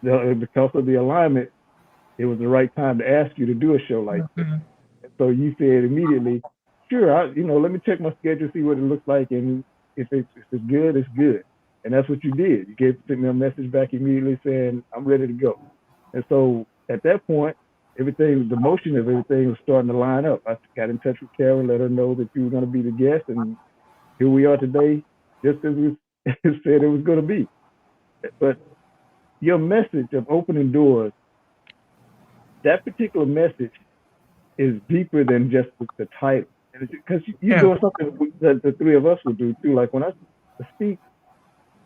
because of the alignment, it was the right time to ask you to do a show like this. Mhm. And so you said immediately, sure, let me check my schedule, see what it looks like, and if it's good, it's good. And that's what you did. You sent me a message back immediately saying, I'm ready to go. And so at that point, the motion of everything was starting to line up. I got in touch with Karen, let her know that you were going to be the guest, and here we are today, just as we said it was going to be. But your message of opening doors, that particular message is deeper than just the title. Because you're Yeah. doing something that the three of us would do too. Like when I speak,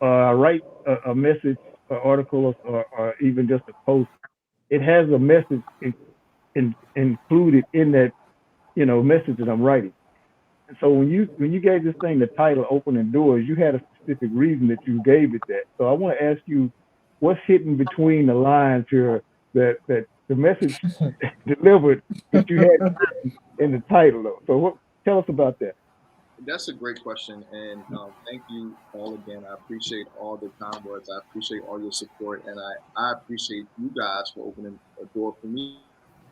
I write a message, an article, or even just a post. It has a message included in that, message that I'm writing. And so when you gave this thing the title "Opening Doors," you had a specific reason that you gave it that. So I want to ask you, what's hidden between the lines here that the message delivered that you had in the title though. So tell us about that. That's a great question, and thank you all again. I appreciate all the kind words. I appreciate all your support, and I appreciate you guys for opening a door for me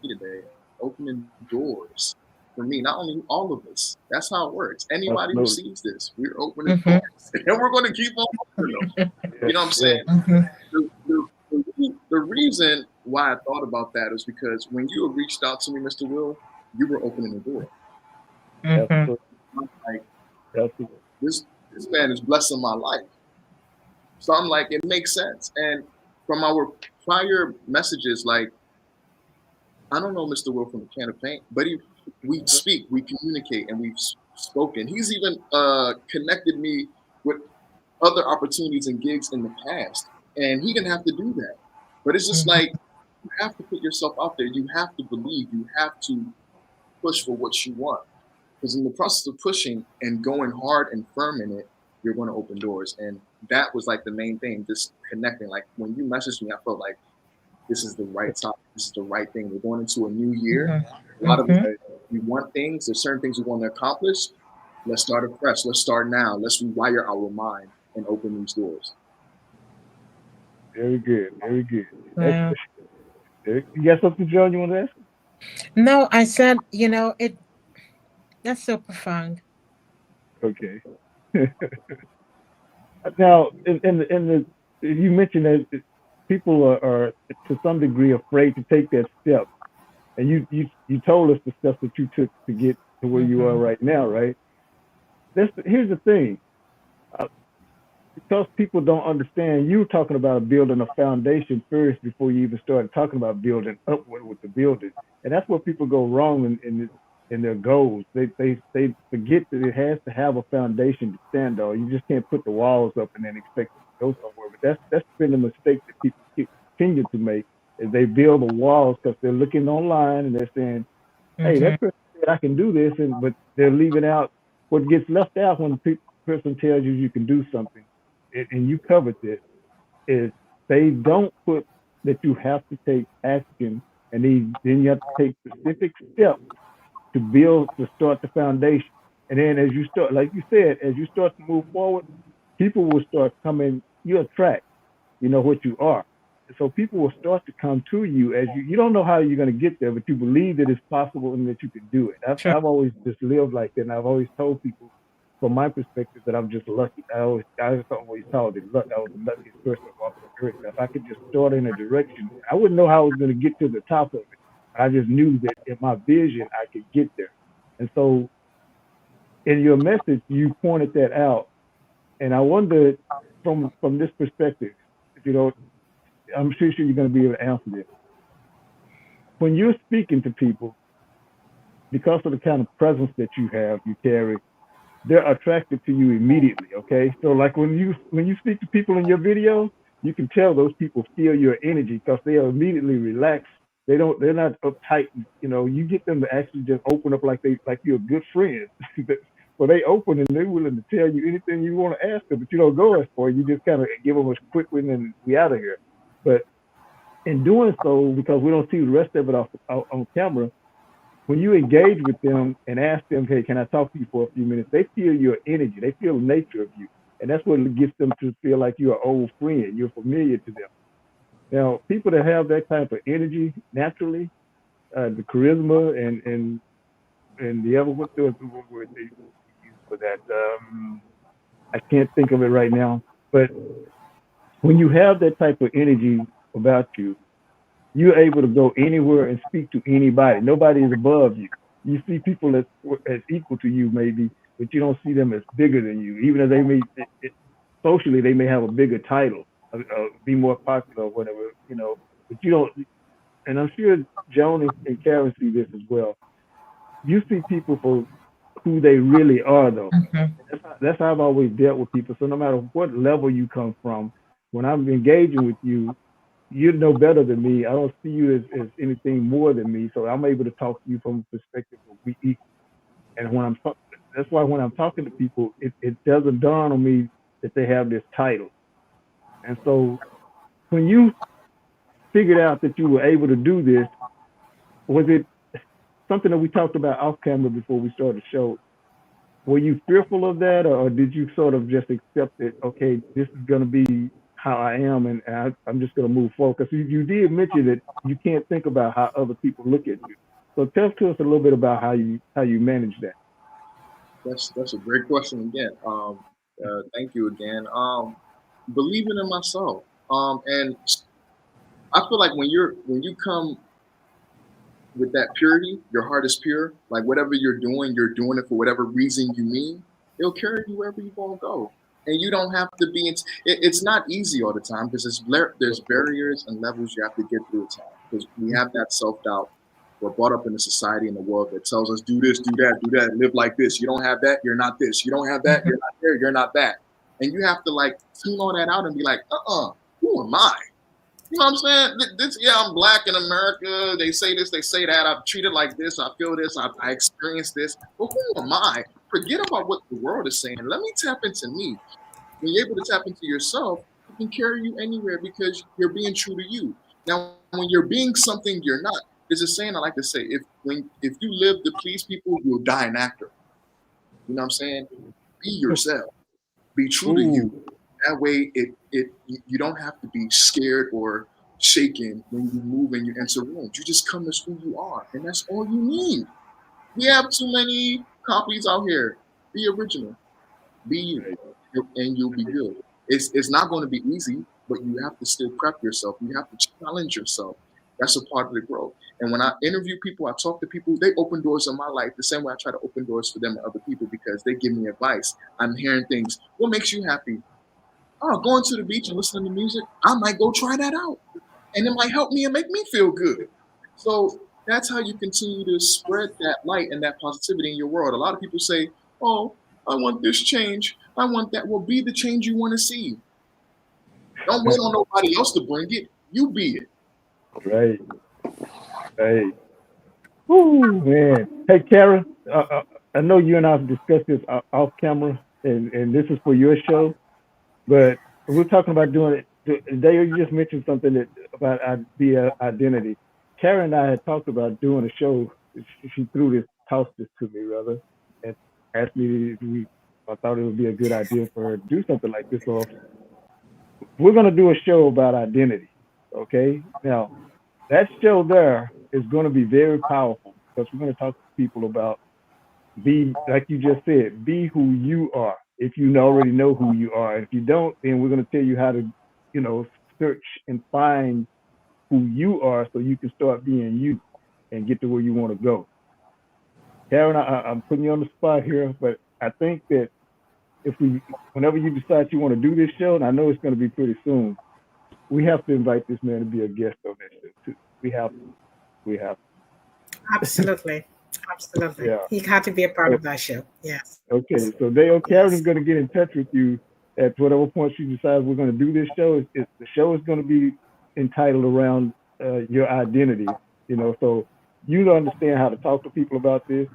today, opening doors for me. Not only all of us. That's how it works. Anybody who Absolutely. sees this, we're opening Mhm. doors, and we're going to keep on opening them. Yeah, You know what I'm yeah. saying? Mhm. The reason why I thought about that is because when you reached out to me, Mr. Will, you were opening the door. Mhm. Absolutely. I'm like, Absolutely. this man is blessing my life. So I'm like, it makes sense. And from our prior messages, like, I don't know Mr. Will from a can of paint, but we speak, we communicate, and we've spoken. He's even connected me with other opportunities and gigs in the past, and he didn't have to do that. But it's just Mhm. like you have to put yourself out there. You have to believe. You have to push for what you want. Because in the process of pushing and going hard and firm in it, you're going to open doors. And that was like the main thing, just connecting. Like when you messaged me, I felt like this is the right time. This is the right thing. We're going into a new year. Mhm. A lot of us, Mhm. we want things. There's certain things we want to accomplish. Let's start afresh. Let's start now. Let's rewire our mind and open these doors. Very good. Very good. Yeah. Excellent. You got something, John, you want to ask? No, I said, it that's so profound. Okay. Now, in the you mentioned that people are to some degree afraid to take that step, and you told us the steps that you took to get to where you are Mhm. right now, right? Here's the thing. Uh, because people don't understand, you were talking about building a foundation first before you even started talking about building upward with the building, and that's where people go wrong in their goals. They forget that it has to have a foundation to stand on. You just can't put the walls up and then expect it to go somewhere. But that's been a mistake that people continue to make, is they build the walls because they're looking online and they're saying, "Hey, Mhm. that person said I can do this," but they're leaving out what gets left out when the person tells you can do something, and you covered this, is they don't put that you have to take action, and then you have to take specific steps to start the foundation. And then as you start, like you said, as you start to move forward, people will start coming. You attract, what you are. And so people will start to come to you as you don't know how you're going to get there, but you believe that it's possible and that you can do it. Sure. I've always just lived like that. And I've always told people from my perspective that I'm just lucky. I just always called it luck. I was the luckiest person walking the earth. If I could just start in a direction, I wouldn't know how I was going to get to the top of it. I just knew that in my vision I could get there. And so in your message, you pointed that out. And I wonder from this perspective, if you don't, I'm sure you're going to be able to answer this. When you're speaking to people, because of the kind of presence that you carry, they're attracted to you immediately. Okay, so like when you speak to people in your video, you can tell those people feel your energy because they are immediately relaxed. They're not uptight. You get them to actually just open up like you're a good friend. So they open and they're willing to tell you anything you want to ask them, but you don't go as far. You just kind of give them a quick one and we out of here. But in doing so, because we don't see the rest of it on camera, when you engage with them and ask them, "Hey, can I talk to you for a few minutes?" They feel your energy, they feel the nature of you, and that's what gets them to feel like you're an old friend, you're familiar to them. Now, people that have that type of energy naturally, the charisma and the other what the word they use for that, I can't think of it right now, but when you have that type of energy about you, you're able to go anywhere and speak to anybody. Nobody is above you. You see people as equal to you, maybe, but you don't see them as bigger than you. Even if they socially, they may have a bigger title, be more popular or whatever. But you don't, and I'm sure Joan and Karen see this as well. You see people for who they really are, though. Mhm. That's how I've always dealt with people. So no matter what level you come from, when I'm engaging with you, you know better than me. I don't see you as anything more than me. So I'm able to talk to you from a perspective of we equal. And that's why when I'm talking to people, it doesn't dawn on me that they have this title. And so when you figured out that you were able to do this, was it something that we talked about off camera before we started the show? Were you fearful of that, or did you sort of just accept it? Okay, this is going to be how I am, and I'm just going to move forward. Because you did mention that you can't think about how other people look at you. So tell to us a little bit about how you manage that. That's a great question again. Thank you again. Believing in myself. And I feel like when you come with that purity, your heart is pure. Like whatever you're doing it for whatever reason you mean. It'll carry you wherever you want to go, and you don't have to be. It's not easy all the time because there's barriers and levels you have to get through at times because we have that self doubt. We're brought up in a society in the world that tells us do this, do that, live like this. You don't have that, you're not this. You don't have that, you're not there, you're not that. And you have to like tune all that out and be like, who am I? You know what I'm saying? Yeah, I'm black in America. They say this, they say that. I'm treated like this. I feel this. I experience this. But who am I? Forget about what the world is saying. Let me tap into me. When you're able to tap into yourself, it can carry you anywhere because you're being true to you. Now, when you're being something you're not, there's a saying I like to say: if you live to please people, you'll die an actor. You know what I'm saying? Be yourself. Be true to you. Ooh, That way, you don't have to be scared or shaken when you move and you enter rooms. You just come as who you are, and that's all you need. We have too many copies out here. Be original. Be you, and you'll be good. It's not going to be easy, but you have to still prep yourself. You have to challenge yourself. That's a part of the growth. And when I interview people, I talk to people, they open doors in my life the same way I try to open doors for them and other people because they give me advice. I'm hearing things. What makes you happy? Oh, going to the beach and listening to music, I might go try that out. And it might help me and make me feel good. So that's how you continue to spread that light and that positivity in your world. A lot of people say, oh, I want this change. I want that. Well, be the change you want to see. Don't wait on nobody else to bring it. You be it. right, right. Ooh, man. Hey, Kara, I know you and I have discussed this off camera, and this is for your show, but we're talking about doing it. Today, you just mentioned something about the identity. Kara and I had talked about doing a show. She tossed this to me rather, and asked me if I thought it would be a good idea for her to do something like this. So we're going to do a show about identity. Okay. Now, that show there is going to be very powerful because we're going to talk to people about like you just said, be who you are. If you already know who you are, if you don't, then we're going to tell you how to, search and find who you are so you can start being you and get to where you want to go. Karen, I'm putting you on the spot here, but I think that whenever you decide you want to do this show, and I know it's going to be pretty soon, we have to invite this man to be a guest on that show too. We have to. We have to. Absolutely. Absolutely. Yeah. He had to be a part So, of that show. Yes. okay. So Dale, Karen is Yes. going to get in touch with you at whatever point she decides we're going to do this show. The show is going to be entitled around your identity. So you understand how to talk to people about this.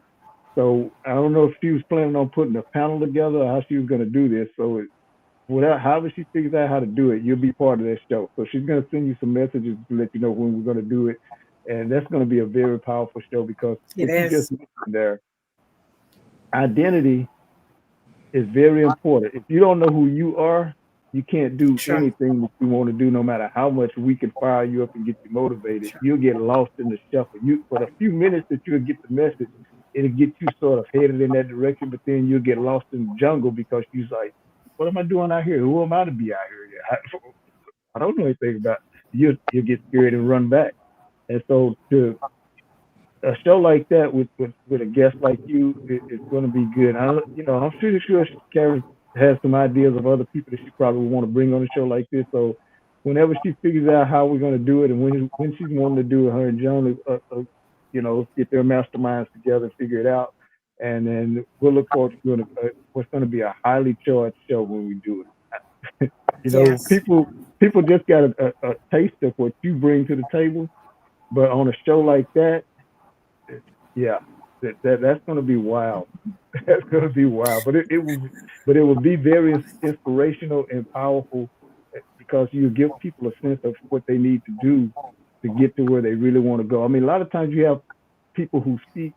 So I don't know if she was planning on putting a panel together or how she was going to do this. So however she figures out how to do it, you'll be part of that show. So she's going to send you some messages to let you know when we're going to do it, and that's going to be a very powerful show because It what you just is. mentioned there, identity is very important. If you don't know who you are, you can't do Sure. anything that you want to do, no matter how much we can fire you up and get you motivated. Sure. You'll get lost in the shuffle. For the few minutes that you'll get the message, it'll get you sort of headed in that direction, but then you'll get lost in the jungle because you're like, what am I doing out here? Who am I to be out here? I don't know anything about you get scared and run back. And so to a show like that with a guest like you is going to be good. I'm sure Karen has some ideas of other people that she probably want to bring on a show like this. So whenever she figures out how we're going to do it and when she's wanting to do it, her and Joan, get their masterminds together and figure it out. and then we'll look forward to doing what's going to be a highly charged show when we do it. Yes. People just got a taste of what you bring to the table, but on a show like that, yeah, that's going to be wild. That's going to be wild, but it will be very inspirational and powerful because you give people a sense of what they need to do to get to where they really want to go. I mean, a lot of times you have people who speak,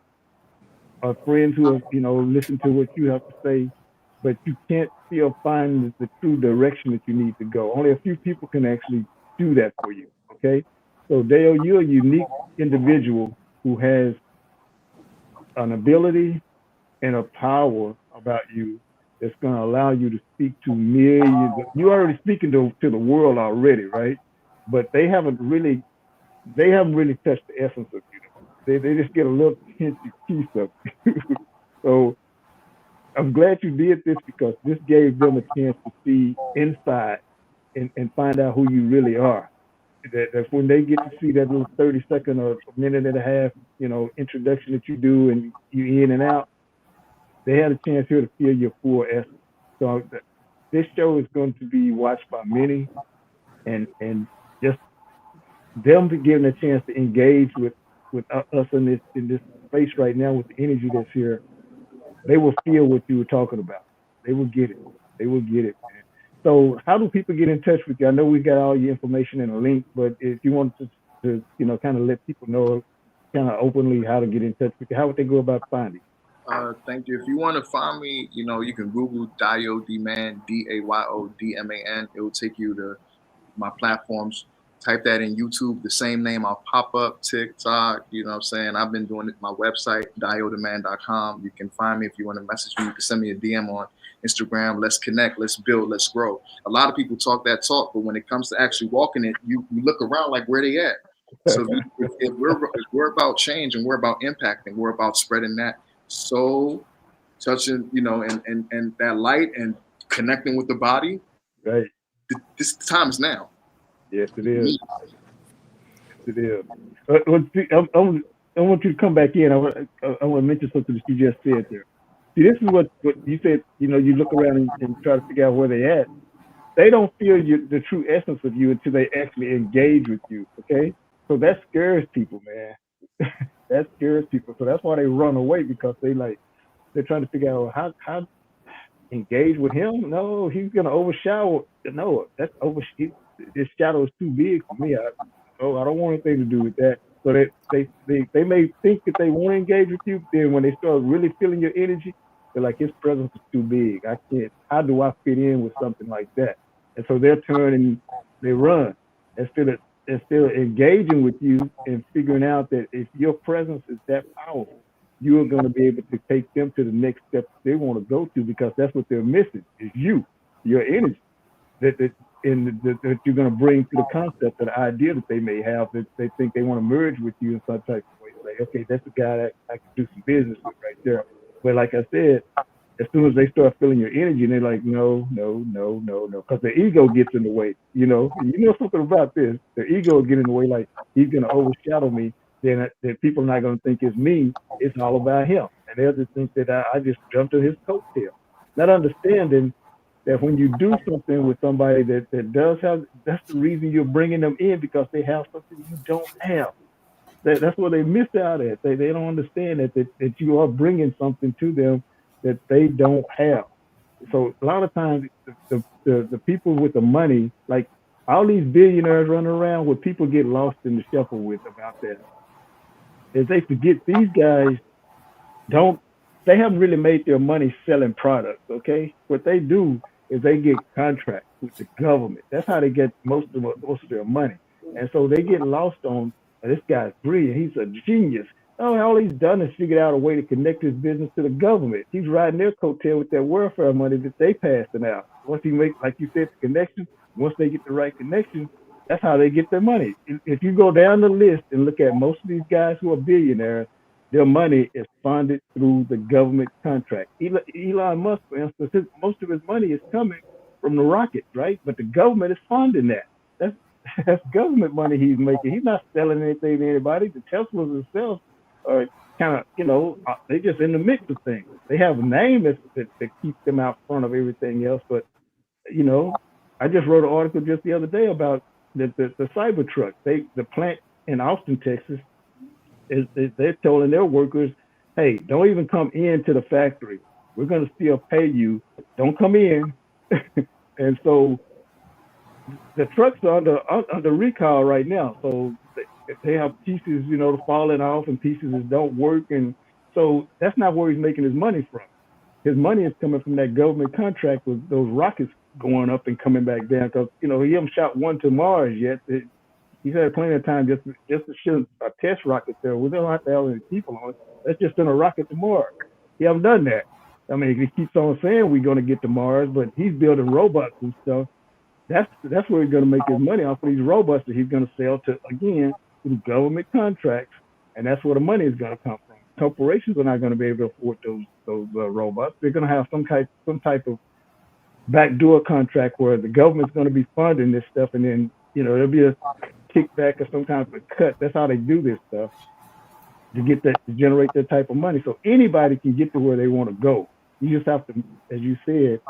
friends who have, listen to what you have to say, but you can't still find the true direction that you need to go. Only a few people can actually do that for you. Okay, so Dale, you're a unique individual who has an ability and a power about you that's going to allow you to speak to millions. You're already speaking to the world already, right? But they haven't really touched the essence of you. They just get a little piece of you. So I'm glad you did this because this gave them a chance to see inside and find out who you really are. That when they get to see that little 30-second or a minute and a half, introduction that you do and you in and out, they had a chance here to feel your full essence. So this show is going to be watched by many, and just them getting a chance to engage with us in this space right now with the energy that's here. They will feel what you were talking about. They will get it. They will get it, man. So how do people get in touch with you? I know we got all your information in a link, but if you want to kind of let people know kind of openly how to get in touch with you, how would they go about finding? Thank you. If you want to find me, you can Google Dayodman, Dayodman. It will take you to my platforms. Type that in YouTube, the same name, I'll pop up, TikTok, you know what I'm saying? I've been doing it, my website, diodeman.com. You can find me if you want to message me. You can send me a DM on Instagram. Let's connect, let's build, let's grow. A lot of people talk that talk, but when it comes to actually walking it, you look around like where they at. So if we're about change and we're about impacting, we're about spreading that soul, touching, and that light and connecting with the body. Right. This time is now. Yes, it is. It is. I want you to come back in. I want to mention something that you just said there. See, this is what you said. You look around and try to figure out where they at. They don't feel the true essence of you until they actually engage with you. Okay, so that scares people, man. That scares people. So that's why they run away because they're trying to figure out how engage with him. No, he's gonna overshadow. No, that's over. This shadow is too big for me. I don't want anything to do with that. So they may think that they want to engage with you, but then when they start really feeling your energy, they're like, his presence is too big. I can't. How do I fit in with something like that? And so they'll turn and they run instead of engaging with you and figuring out that if your presence is that powerful, you are going to be able to take them to the next step they want to go to because that's what they're missing is your energy that you're going to bring to the concept or the idea that they may have that they think they want to merge with you in some type of way. Like, okay, that's the guy that I can do some business with right there. But like I said, as soon as they start feeling your energy, and they're like, no, because the ego gets in the way. You know something about this. The ego will get in the way, like he's going to overshadow me. Then people are not going to think it's me. It's all about him, and they'll just think that I just jumped on his coattail, not understanding that when you do something with somebody that does have, that's the reason you're bringing them in because they have something you don't have. That's what they miss out at. They don't understand that you are bringing something to them that they don't have. So a lot of times the people with the money, like all these billionaires running around, what people get lost in the shuffle with about that is they forget these guys don't they haven't really made their money selling products. Okay, what they do is they get contracts with the government. That's how they get most of their money, and so they get lost on this guy's brilliant. He's a genius. Oh, all he's done is figured out a way to connect his business to the government. He's riding their coattail with that welfare money that they passing out. Once he makes, like you said, the connection. Once they get the right connection, that's how they get their money. If you go down the list and look at most of these guys who are billionaires, their money is funded through the government contract. Elon Musk, for instance, most of his money is coming from the rockets, right? But the government is funding that. That's that's government money he's making. He's not selling anything to anybody. The Teslas themselves are kind of, they just in the mix of things. They have a name that keeps them out front of everything else. But, I just wrote an article just the other day about the cyber truck. The plant in Austin, Texas, they're telling their workers, hey, don't even come into the factory. We're going to still pay you. Don't come in. And so the trucks are under recall right now. So they have pieces, falling off and pieces that don't work. And so that's not where he's making his money from. His money is coming from that government contract with those rockets going up and coming back down. Because, he hasn't shot one to Mars yet. He's had plenty of time just to shoot a test rocket there. We don't have to have any people on it. That's just in a rocket to Mars. He haven't done that. I mean, he keeps on saying we're going to get to Mars, but he's building robots and stuff. That's where he's going to make his money off of these robots that he's going to sell to, again, through government contracts, and that's where the money is going to come from. Corporations are not going to be able to afford those robots. They're going to have some type of backdoor contract where the government's going to be funding this stuff, and then there'll be a kickback or some kind of a cut. That's how they do this stuff to generate that type of money. So anybody can get to where they want to go. You just have to, as you said,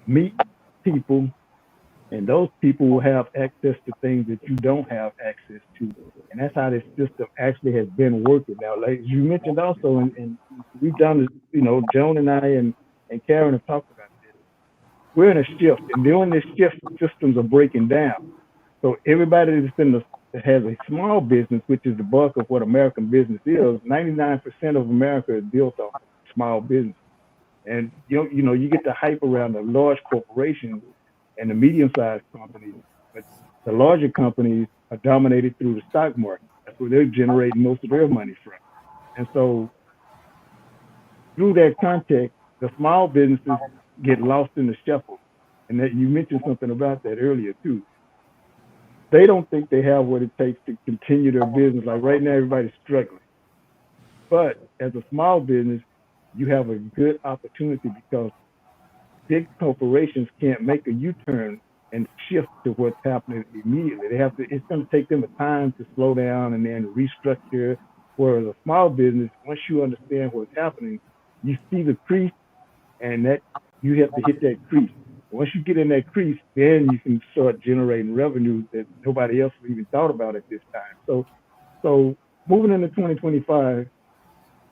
meet people, and those people will have access to things that you don't have access to. And that's how this system actually has been working. Now, like you mentioned also, and we've done this, Joan and I and Karen have talked about this. We're in a shift, and during this shift, systems are breaking down. So everybody that has a small business, which is the bulk of what American business is, 99% of America is built off of small business. And you get the hype around the large corporations and the medium-sized companies, but the larger companies are dominated through the stock market. That's where they're generating most of their money from. And so through that context, the small businesses get lost in the shuffle. And that you mentioned something about that earlier too. They don't think they have what it takes to continue their business. Like right now, everybody's struggling. But as a small business, you have a good opportunity because big corporations can't make a U-turn and shift to what's happening immediately. It's going to take them a time to slow down and then restructure. Whereas a small business, once you understand what's happening, you see the crease, and that you have to hit that crease. Once you get in that crease, then you can start generating revenue that nobody else even thought about at this time. So moving into 2025,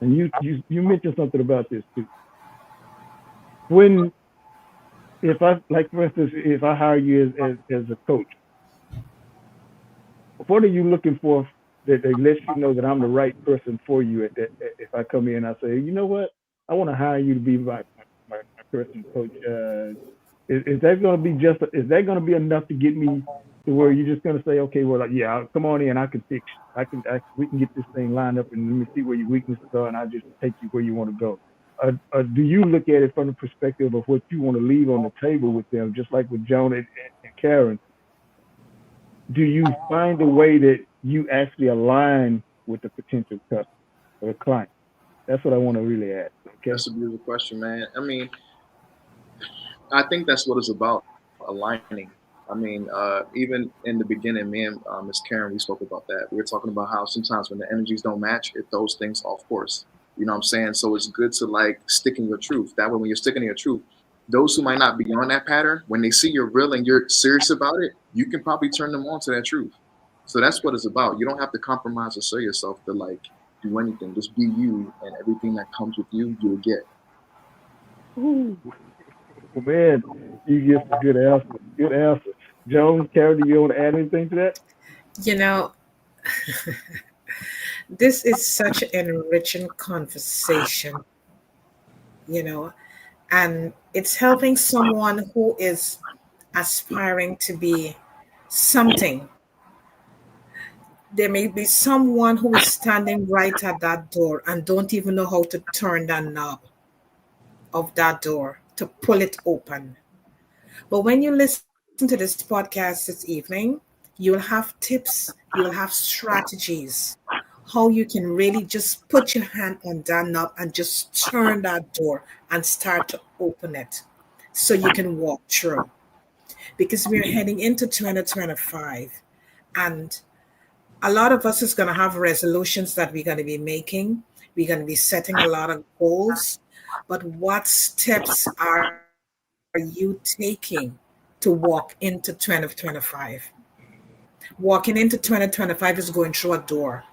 and you mentioned something about this too. If for instance, if I hire you as a coach, what are you looking for that lets you know that I'm the right person for you if I come in and I say, you know what, I want to hire you to be my person coach. Is that going to be enough to get me to where you're just going to say, okay, well, yeah, come on in, I can fix you. We can get this thing lined up, and let me see where your weaknesses are, and I'll just take you where you want to go. Do you look at it from the perspective of what you want to leave on the table with them, just like with Joan and Karen? Do you find a way that you actually align with the potential customer or client? That's what I want to really ask. Okay? That's a beautiful question, man. I mean, I think that's what it's about, aligning. I mean, even in the beginning, me and Ms. Karen, we spoke about that. We were talking about how sometimes when the energies don't match, it throws things off course. You know what I'm saying? So it's good to stick in your truth. That way, when you're sticking in your truth, those who might not be on that pattern, when they see you're real and you're serious about it, you can probably turn them on to that truth. So that's what it's about. You don't have to compromise or sell yourself to do anything. Just be you, and everything that comes with you, you'll get. Ooh. Well, man, you give some good answers. Good answer. Joan, Karen, do you want to add anything to that? This is such an enriching conversation, and it's helping someone who is aspiring to be something. There may be someone who is standing right at that door and don't even know how to turn that knob of that door to pull it open. But when you listen to this podcast this evening, you'll have tips, you'll have strategies, how you can really just put your hand on that knob and just turn that door and start to open it so you can walk through. Because we're heading into 2025, and a lot of us is going to have resolutions that we're going to be making. We're going to be setting a lot of goals. But what steps are you taking to walk into 2025? Walking into 2025 is going through a door,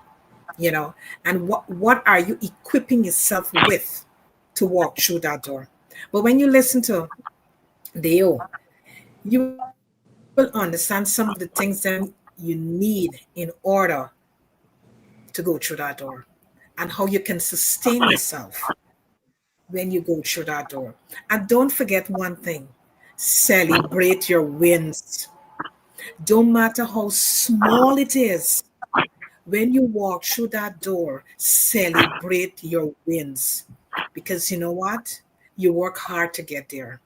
and what are you equipping yourself with to walk through that door? But when you listen to Deo, you will understand some of the things that you need in order to go through that door, and how you can sustain yourself when you go through that door. And don't forget one thing: celebrate your wins. Don't matter how small it is. When you walk through that door, celebrate your wins. Because you know what? You work hard to get there.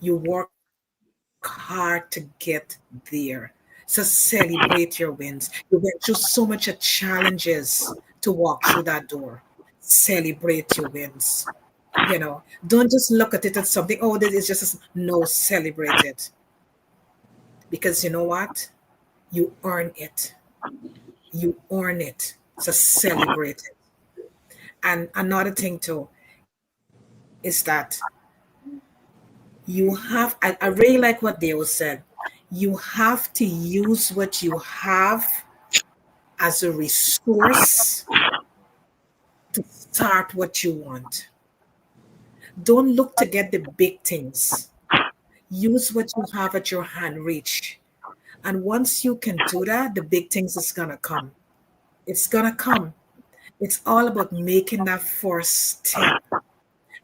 You work hard to get there. So celebrate your wins. You went through so much of challenges to walk through that door. Celebrate your wins. Don't just look at it as something, oh, this is just, no, celebrate it. Because you know what? You earn it. You earn it. So celebrate it. And another thing too is that I really like what Dale said. You have to use what you have as a resource to start what you want. Don't look to get the big things. Use what you have at your hand reach. And once you can do that, the big things is gonna come. It's gonna come. It's all about making that first step.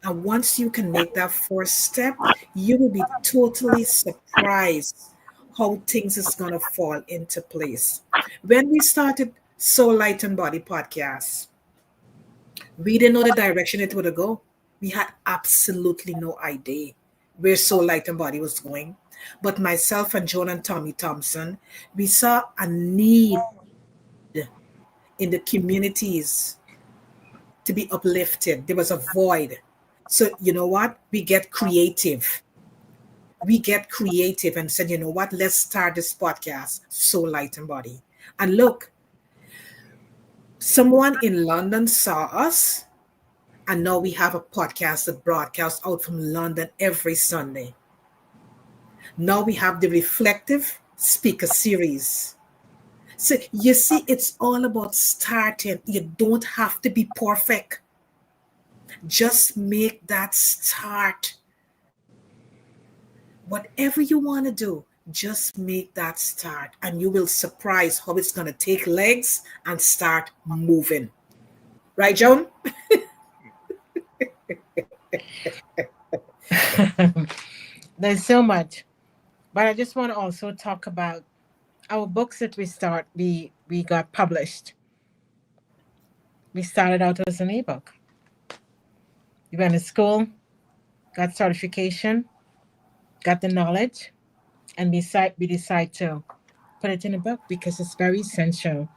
And once you can make that first step, you will be totally surprised how things is gonna fall into place. When we started Soul Light and Body podcast, we didn't know the direction it would go. We had absolutely no idea where Soul Light and Body was going. But myself and Joan and Tommy Thompson, we saw a need in the communities to be uplifted. There was a void. So you know what? We get creative. We get creative and said, you know what? Let's start this podcast, Soul Light and Body. And look, someone in London saw us, and now we have a podcast that broadcasts out from London every Sunday. Now we have the reflective speaker series. So you see, it's all about starting. You don't have to be perfect. Just make that start. Whatever you want to do, just make that start, and you will surprise how it's going to take legs and start moving. Right, Joan? There's so much. But I just want to also talk about our books that we got published. We started out as an ebook. We went to school, got certification, got the knowledge, and we decide to put it in a book because it's very essential,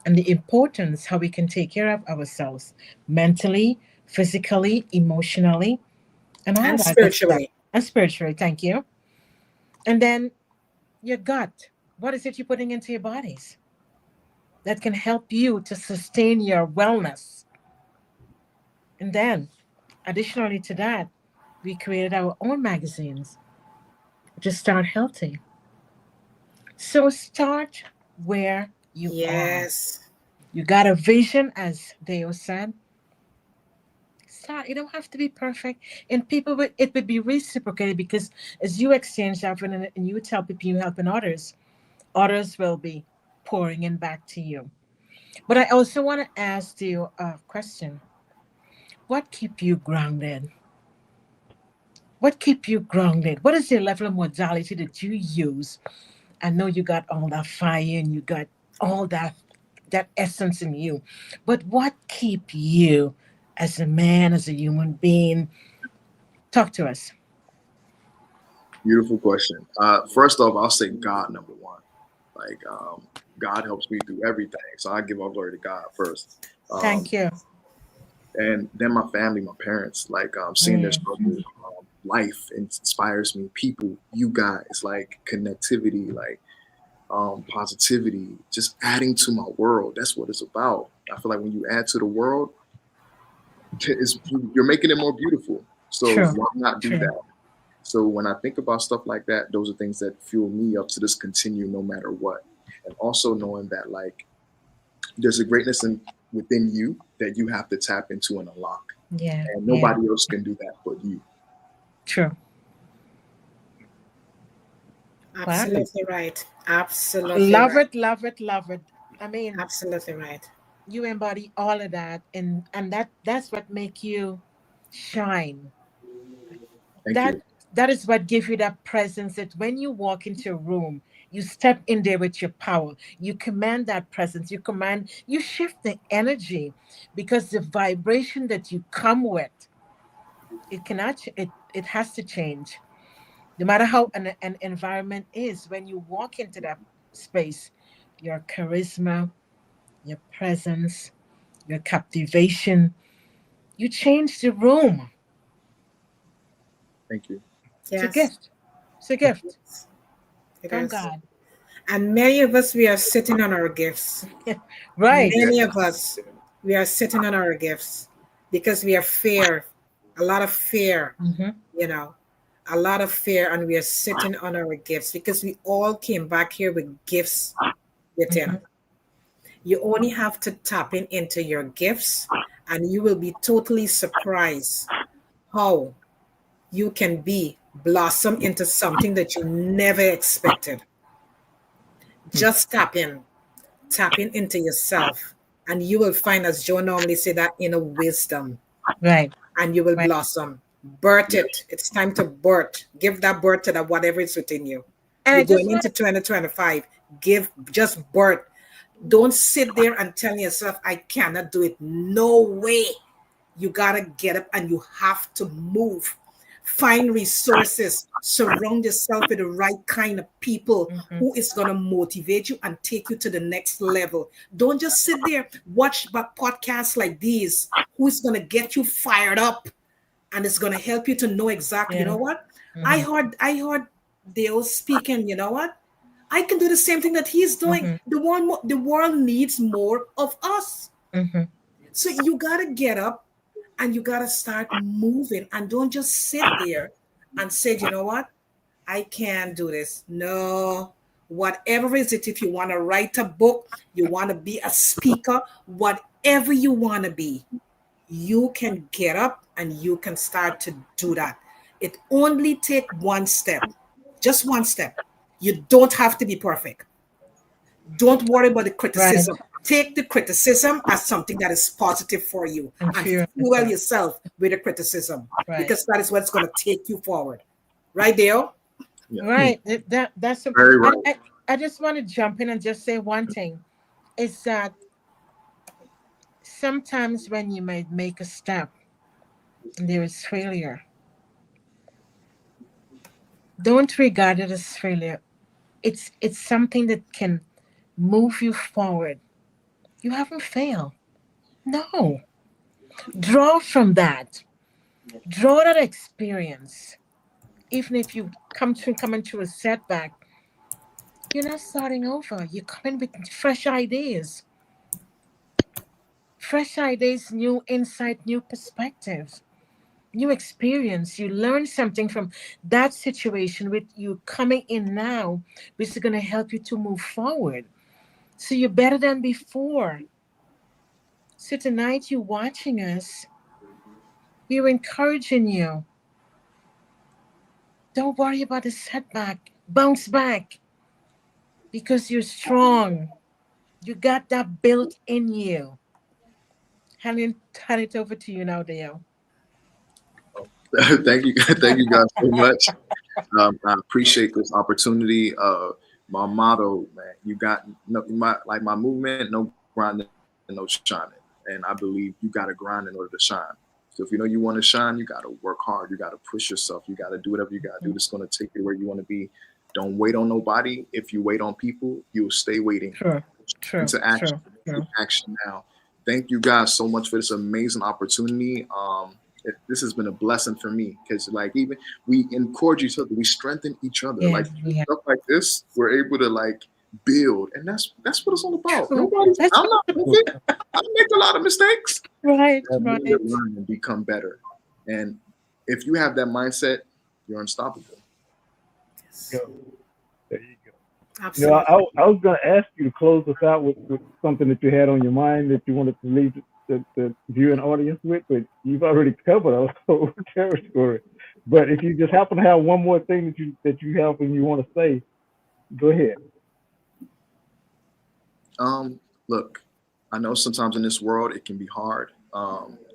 and the importance how we can take care of ourselves mentally, physically, emotionally, and all And that good stuff. spiritually. And spiritually, thank you. And then your gut. What is it you're putting into your bodies that can help you to sustain your wellness? And then, additionally to that, we created our own magazines to start healthy. So start where you are. Yes. You got a vision, as Deo said. Start. You don't have to be perfect, and people would it would be reciprocated because as you exchange that and you tell people you helping others, others will be pouring in back to you. But I also want to ask you a question: what keep you grounded? What keep you grounded? What is the level of modality that you use? I know you got all that fire and you got all that essence in you. But what keep you as a man, as a human being? Talk to us. Beautiful question. First off, I'll say God number one. Like God helps me through everything, so I give all glory to God first. Um, Thank you. and then my family, my parents, like seeing their Mm. struggle, life inspires me. People, you guys, like connectivity, like positivity, just adding to my world. That's what it's about. I feel like when you add to the world, you're making it more beautiful. So True. why not do True. that? So when I think about stuff like that, those are things that fuel me up to just continue no matter what. And also knowing that like there's a greatness within you that you have to tap into and unlock. Yeah. And Yeah. nobody else can do that but you. True. Wow. Absolutely right. Absolutely Love right. it. Love it. Love it. I mean, Absolutely right. you embody all of that, and that's what make you shine. Thank That you. that is what gives you that presence that when you walk into a room, you step in there with your power. You command that presence. You shift the energy because the vibration that you come with, it cannot, it has to change. No matter how an environment is, when you walk into that space, your charisma, your presence, your captivation, you change the room. Thank you. It's a Yes. gift. It's a gift It from is. God. And many of us, we are sitting on our gifts. Right. Yeah. Many of us, we are sitting on our gifts because we have fear, a lot of fear, Hmm. you know, a lot of fear, and we are sitting on our gifts because we all came back here with gifts within. Hmm. You only have to tap into your gifts, and you will be totally surprised how you can be blossom into something that you never expected. Hmm. Just tapping into yourself, and you will find, as Joe normally say, that inner wisdom, Right. and you will Right. blossom. Birth Yeah. it. It's time to birth. Give that birth to that whatever is within you. And I You're just going want into to, 2025. Give just birth. Don't sit there and tell yourself, I cannot do it. No way. You got to get up and you have to move. Find resources. Surround yourself with the right kind of people hmm who is going to motivate you and take you to the next level. Don't just sit there, watch podcasts like these, who is going to get you fired up and it's going to help you to know exactly, you yeah. know what? Hmm. I heard Dale speaking, you know what? I can do the same thing that he's doing. Hmm. The world needs more of us. Hmm. So you got to get up and you got to start moving and don't just sit there and say, you know what? I can't do this. No, whatever is it, if you want to write a book, you want to be a speaker, whatever you want to be, you can get up and you can start to do that. It only take one step, just one step. You don't have to be perfect. Don't worry about the Right. criticism. Take the criticism as something that is positive for you And and fear fuel yourself. yourself with the criticism Right. because that is what's going to take you forward. Right, Dale? Yeah. Right. That's a, Very I, right. I I just want to jump in and just say one thing is that sometimes when you might make a step and there is failure, don't regard it as failure. It's something that can move you forward. You haven't failed. No. Draw from that. Draw that experience. Even if you come into a setback, you're not starting over. You're coming with fresh ideas, new insight, new perspective, new experience. You learn something from that situation with you coming in now, which is going to help you to move forward. So you're better than before. So tonight, you watching us, we're encouraging you. Don't worry about the setback. Bounce back because you're strong. You got that built in you. Hand it over to you now, Dale. Thank you. Thank you guys so much. I appreciate this opportunity. My motto, man, you got no, my movement, no grinding, no shining. And I believe you got to grind in order to shine. So if you know you want to shine, you got to work hard. You got to push yourself. You got to do whatever you got to do. That's going to take you where you want to be. Don't wait on nobody. If you wait on people, you'll stay waiting. True, true, Into action. true, true. Action now. Thank you guys so much for this amazing opportunity. This has been a blessing for me because like even we encourage each other, we strengthen each other. Yeah, Like yeah. stuff like this, we're able to like build, and that's what it's all about. True. Nobody's. That's I'm not perfect. I make a lot of mistakes. right, But we right. need to learn and become better. And if you have that mindset, you're unstoppable. Go. There you go. Absolutely. I was going to ask you to close us out with something that you had on your mind that you wanted to leave the viewing audience with, but you've already covered a whole territory. But if you just happen to have one more thing that you have and you want to say, go ahead. Look, I know sometimes in this world it can be hard.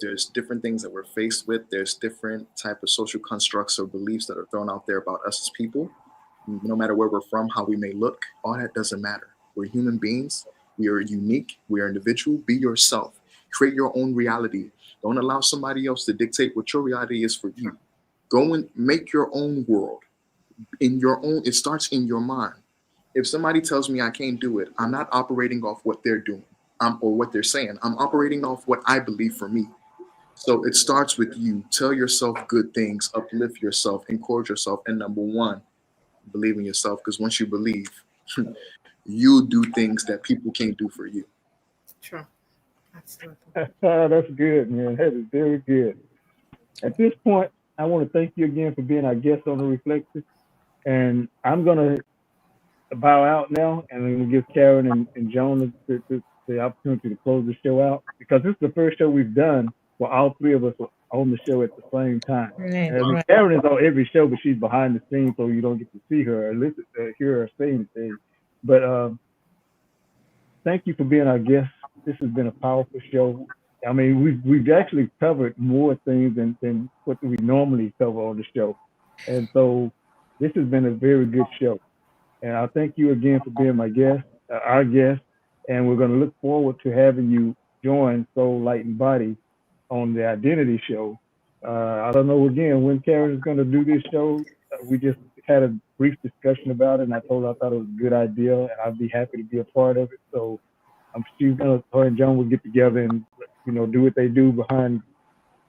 There's different things that we're faced with. There's different type of social constructs or beliefs that are thrown out there about us as people. No matter where we're from, how we may look, all that doesn't matter. We're human beings. We are unique. We are individual. Be yourself. Create your own reality. Don't allow somebody else to dictate what your reality is for you. Go and make your own world. In your own, it starts in your mind. If somebody tells me I can't do it, I'm not operating off what they're doing or what they're saying. I'm operating off what I believe for me. So it starts with you. Tell yourself good things, uplift yourself, encourage yourself. And number one, believe in yourself, because once you believe, you do things that people can't do for you. True. Absolutely. That's good, man. That is very good. At this point, I want to thank you again for being our guest on the Reflective. And I'm going to bow out now, and I'm going to give Karen and Joan the opportunity to close the show out, because this is the first show we've done where all three of us are on the show at the same time. Right, And I mean, right. Karen is on every show, but she's behind the scenes, so you don't get to see her or listen, hear her saying things. But thank you for being our guest. This has been a powerful show. I mean, we've actually covered more things than what we normally cover on the show, and so this has been a very good show. And I thank you again for being my guest, our guest, and we're going to look forward to having you join Soul, Light, and Body on the Identity Show. I don't know again when Karen is going to do this show. We just had a brief discussion about it, and I told her I thought it was a good idea, and I'd be happy to be a part of it. So she's gonna, her and John will get together and do what they do behind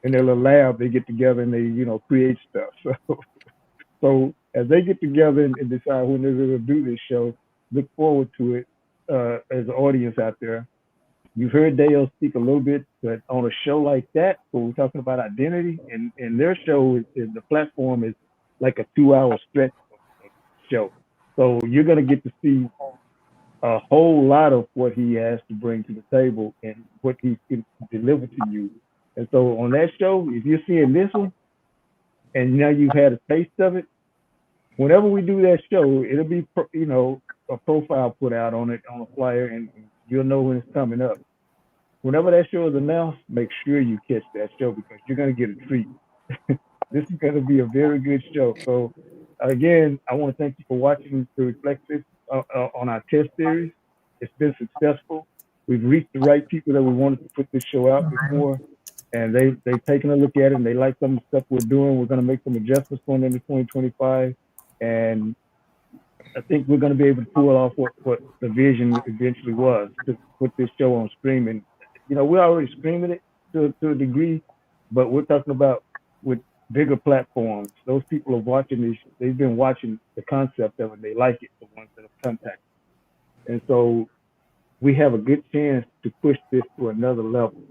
in their little lab. They get together and they create stuff. So as they get together and decide when they're going to do this show, look forward to it as an audience out there. You've heard Dale speak a little bit, but on a show like that, where we're talking about identity, and their show is the platform is like a 2-hour stretch show. So you're going to get to see a whole lot of what he has to bring to the table and what he can deliver to you. And so on that show, if you're seeing this one and now you've had a taste of it, whenever we do that show, it'll be a profile put out on it on a flyer, and you'll know when it's coming up. Whenever that show is announced, make sure you catch that show, because you're going to get a treat. This is going to be a very good show. So again, I want to thank you for watching the Reflective on our test series. It's been successful. We've reached the right people that we wanted to put this show out before, and they've taken a look at it and they like some of the stuff we're doing. We're going to make some adjustments going into 2025, and I think we're going to be able to pull off what the vision eventually was, to put this show on streaming. We're already streaming it to a degree, but we're talking about with bigger platforms. Those people are watching this. They've been watching the concept of it. They like it, the ones that have contacted. And so we have a good chance to push this to another level.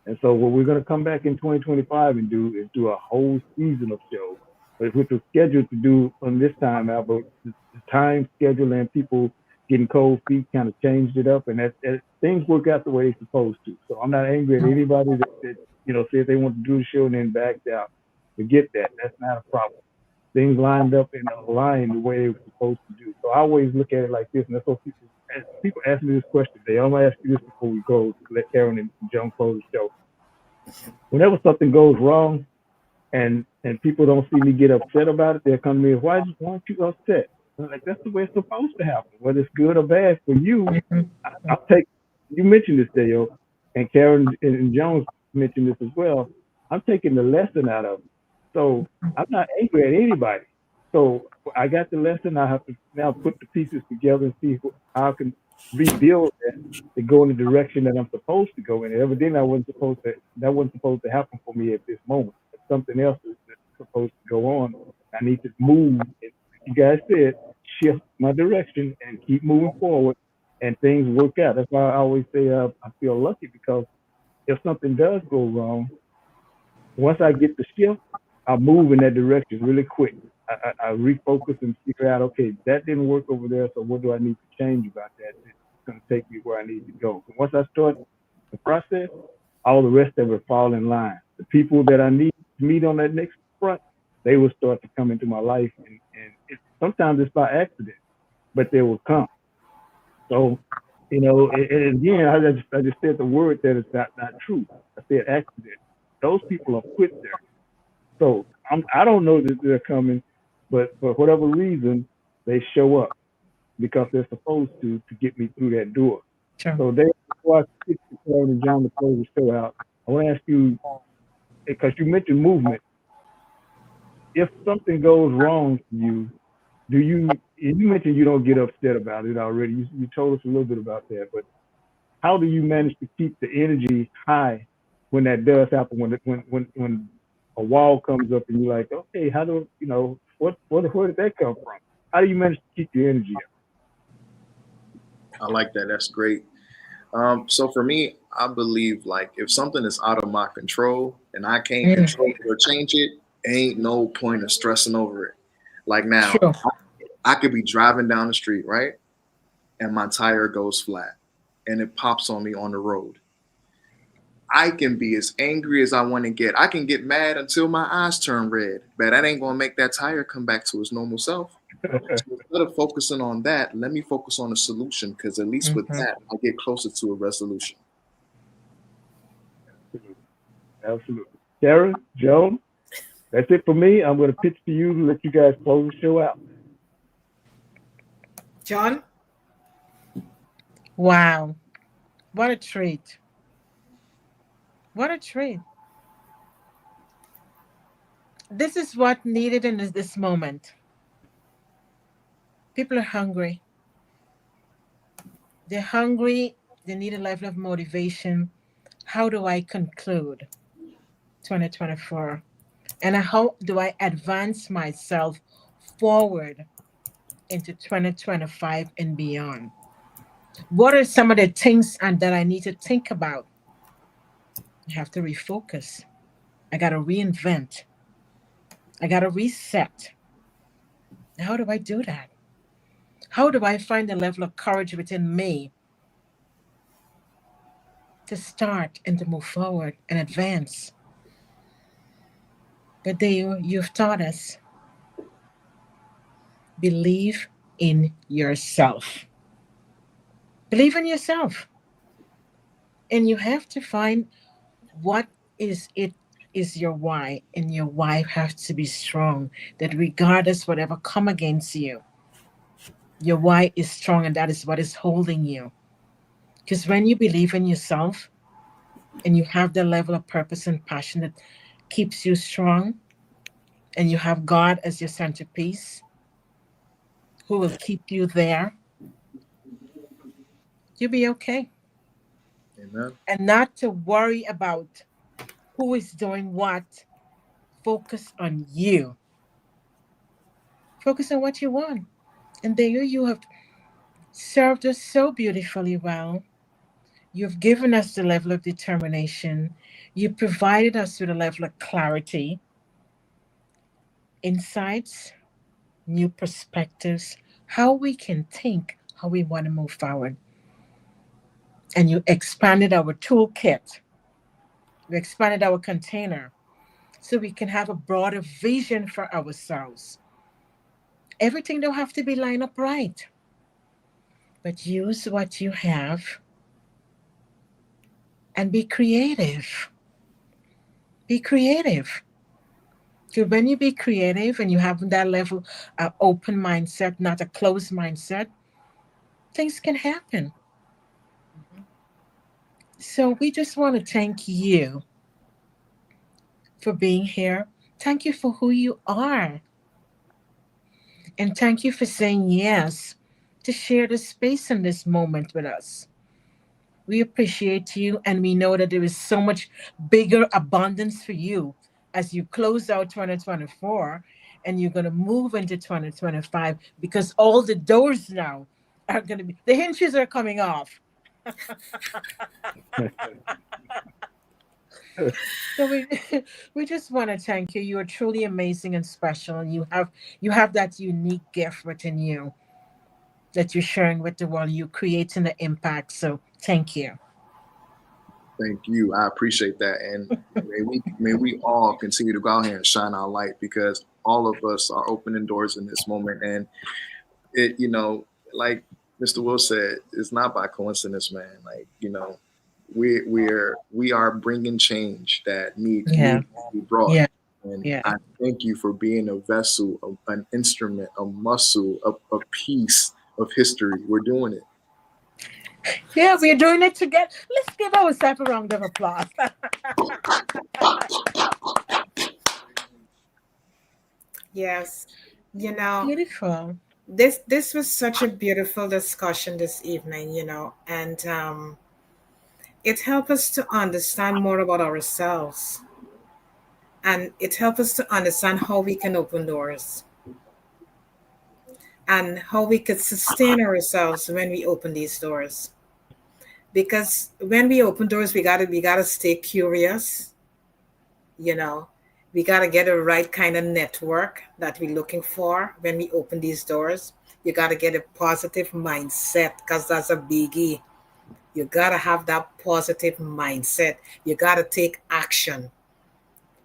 And so what we're going to come back in 2025 and do is do a whole season of shows, but which was scheduled to do on this time out, but the time schedule and people getting cold feet kind of changed it up, and that things work out the way they're supposed to. So I'm not angry at anybody that said they want to do the show and then backed out. Forget that. That's not a problem. Things lined up and aligned the way they were supposed to do. So I always look at it like this, and that's what people ask me this question. I'm gonna ask you this before we go to let Karen and John close the show. Whenever something goes wrong and people don't see me get upset about it, they'll come to me, why aren't you upset? I'm like, that's the way it's supposed to happen. Whether it's good or bad for you, I'll take, you mentioned this, Dale, and Karen and Jones mentioned this as well. I'm taking the lesson out of it. So I'm not angry at anybody. So I got the lesson. I have to now put the pieces together and see how I can rebuild that to go in the direction that I'm supposed to go in. And evidently, that wasn't supposed to happen for me at this moment. Something else is supposed to go on. I need to move. You guys said shift my direction and keep moving forward, and things work out. That's why I always say I feel lucky because if something does go wrong, once I get the shift, I move in that direction really quick. I refocus and figure out, okay, that didn't work over there, so what do I need to change about that? It's going to take me where I need to go. So once I start the process, all the rest of it fall in line. The people that I need to meet on that next front, they will start to come into my life, and sometimes it's by accident, but they will come. So, and again, I just said the word that is not true. I said accident. Those people are put there. So I don't know that they're coming, but for whatever reason, they show up because they're supposed to get me through that door. Sure. So before I kick the crowd and John to close the show out, I want to ask you, because you mentioned movement. If something goes wrong for you, you mentioned you don't get upset about it already. You told us a little bit about that, but how do you manage to keep the energy high when that does happen? When a wall comes up and you're like, okay, how do where did that come from? How do you manage to keep your energy I like that. That's great. So for me, I believe like if something is out of my control and I can't Mm, control it or change it, ain't no point of stressing over it. Like now, sure. I could be driving down the street, right? And my tire goes flat and it pops on me on the road. I can be as angry as I want to get. I can get mad until my eyes turn red, but that ain't gonna make that tire come back to its normal self. up? So instead of focusing on that, let me focus on the solution because at least with Mhm. that, I get closer to a resolution. Absolutely. Absolutely. Sarah, Joan, that's it for me. I'm going to pitch to you to let you guys close the show out. John? Wow. What a treat. What a treat. This is what needed in this moment. People are hungry. They're hungry. They need a level of motivation. How do I conclude 2024? And how do I advance myself forward into 2025 and beyond? What are some of the things that I need to think about? I have to refocus. I got to reinvent. I got to reset. How do I do that? How do I find a level of courage within me to start and to move forward and advance? But you've taught us, believe in yourself. Believe in yourself. And you have to find what is your why, and your why has to be strong, that regardless whatever come against you, your why is strong, and that is what is holding you. Because when you believe in yourself and you have the level of purpose and passion that keeps you strong, and you have God as your centerpiece who will keep you there, you'll be okay. Amen. And not to worry about who is doing what. Focus on you. Focus on what you want. And there you have served us so beautifully well. You've given us the level of determination. You provided us with a level of clarity, insights, new perspectives, how we can think, how we want to move forward. And you expanded our toolkit. You expanded our container so we can have a broader vision for ourselves. Everything don't have to be lined up right, but use what you have and be creative. Be creative. Because when you be creative and you have that level of open mindset, not a closed mindset, things can happen. So we just want to thank you for being here. Thank you for who you are. And thank you for saying yes to share the space in this moment with us. We appreciate you, and we know that there is so much bigger abundance for you as you close out 2024 and you're going to move into 2025 because all the doors now are going to be, the hinges are coming off. So we we just want to thank you. You are truly amazing and special. You have that unique gift within you that you're sharing with the world. You're creating the impact. So thank you. Thank you. I appreciate that. And may we all continue to go out here and shine our light, because all of us are opening doors in this moment. And it, like Mr. Will said, it's not by coincidence, man. Like, we are bringing change that Yeah. needs to be brought. Yeah. And Yeah. I thank you for being a vessel, an instrument, a muscle, a piece of history. We're doing it. Yeah, we're doing it together. Let's give ourselves a round of applause. Yes. You know, Beautiful. this was such a beautiful discussion this evening, and it helped us to understand more about ourselves, and it helped us to understand how we can open doors and how we could sustain ourselves when we open these doors. Because when we open doors, we gotta stay curious, you know. We gotta get a right kind of network that we're looking for when we open these doors. You gotta get a positive mindset, because that's a biggie. You gotta have that positive mindset. You gotta take action.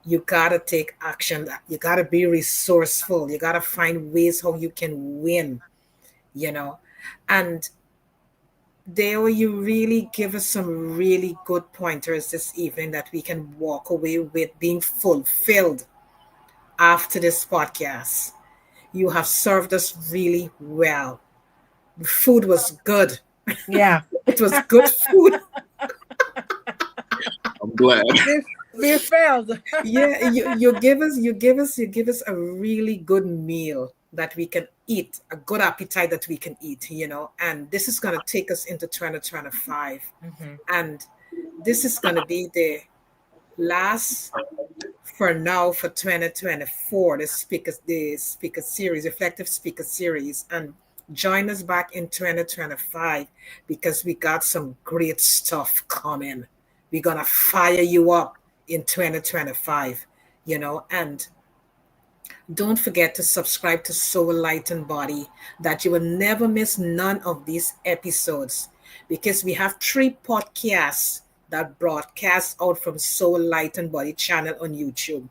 You gotta take action. You gotta be resourceful. You gotta find ways how you can win, you know. And Dale, you really give us some really good pointers this evening that we can walk away with being fulfilled after this podcast. You have served us really well. The food was good. Yeah. It was good food. I'm glad. We failed. Yeah, you give us a really good meal that we can eat, a good appetite that we can eat. And this is gonna take us into 2025. Mhm. And this is gonna be the last for now for 2024, the speaker series, reflective speaker series. And join us back in 2025, because we got some great stuff coming. We're gonna fire you up in 2025. And don't forget to subscribe to Soul Light and Body, that you will never miss none of these episodes, because we have 3 podcasts that broadcast out from Soul Light and Body channel on YouTube.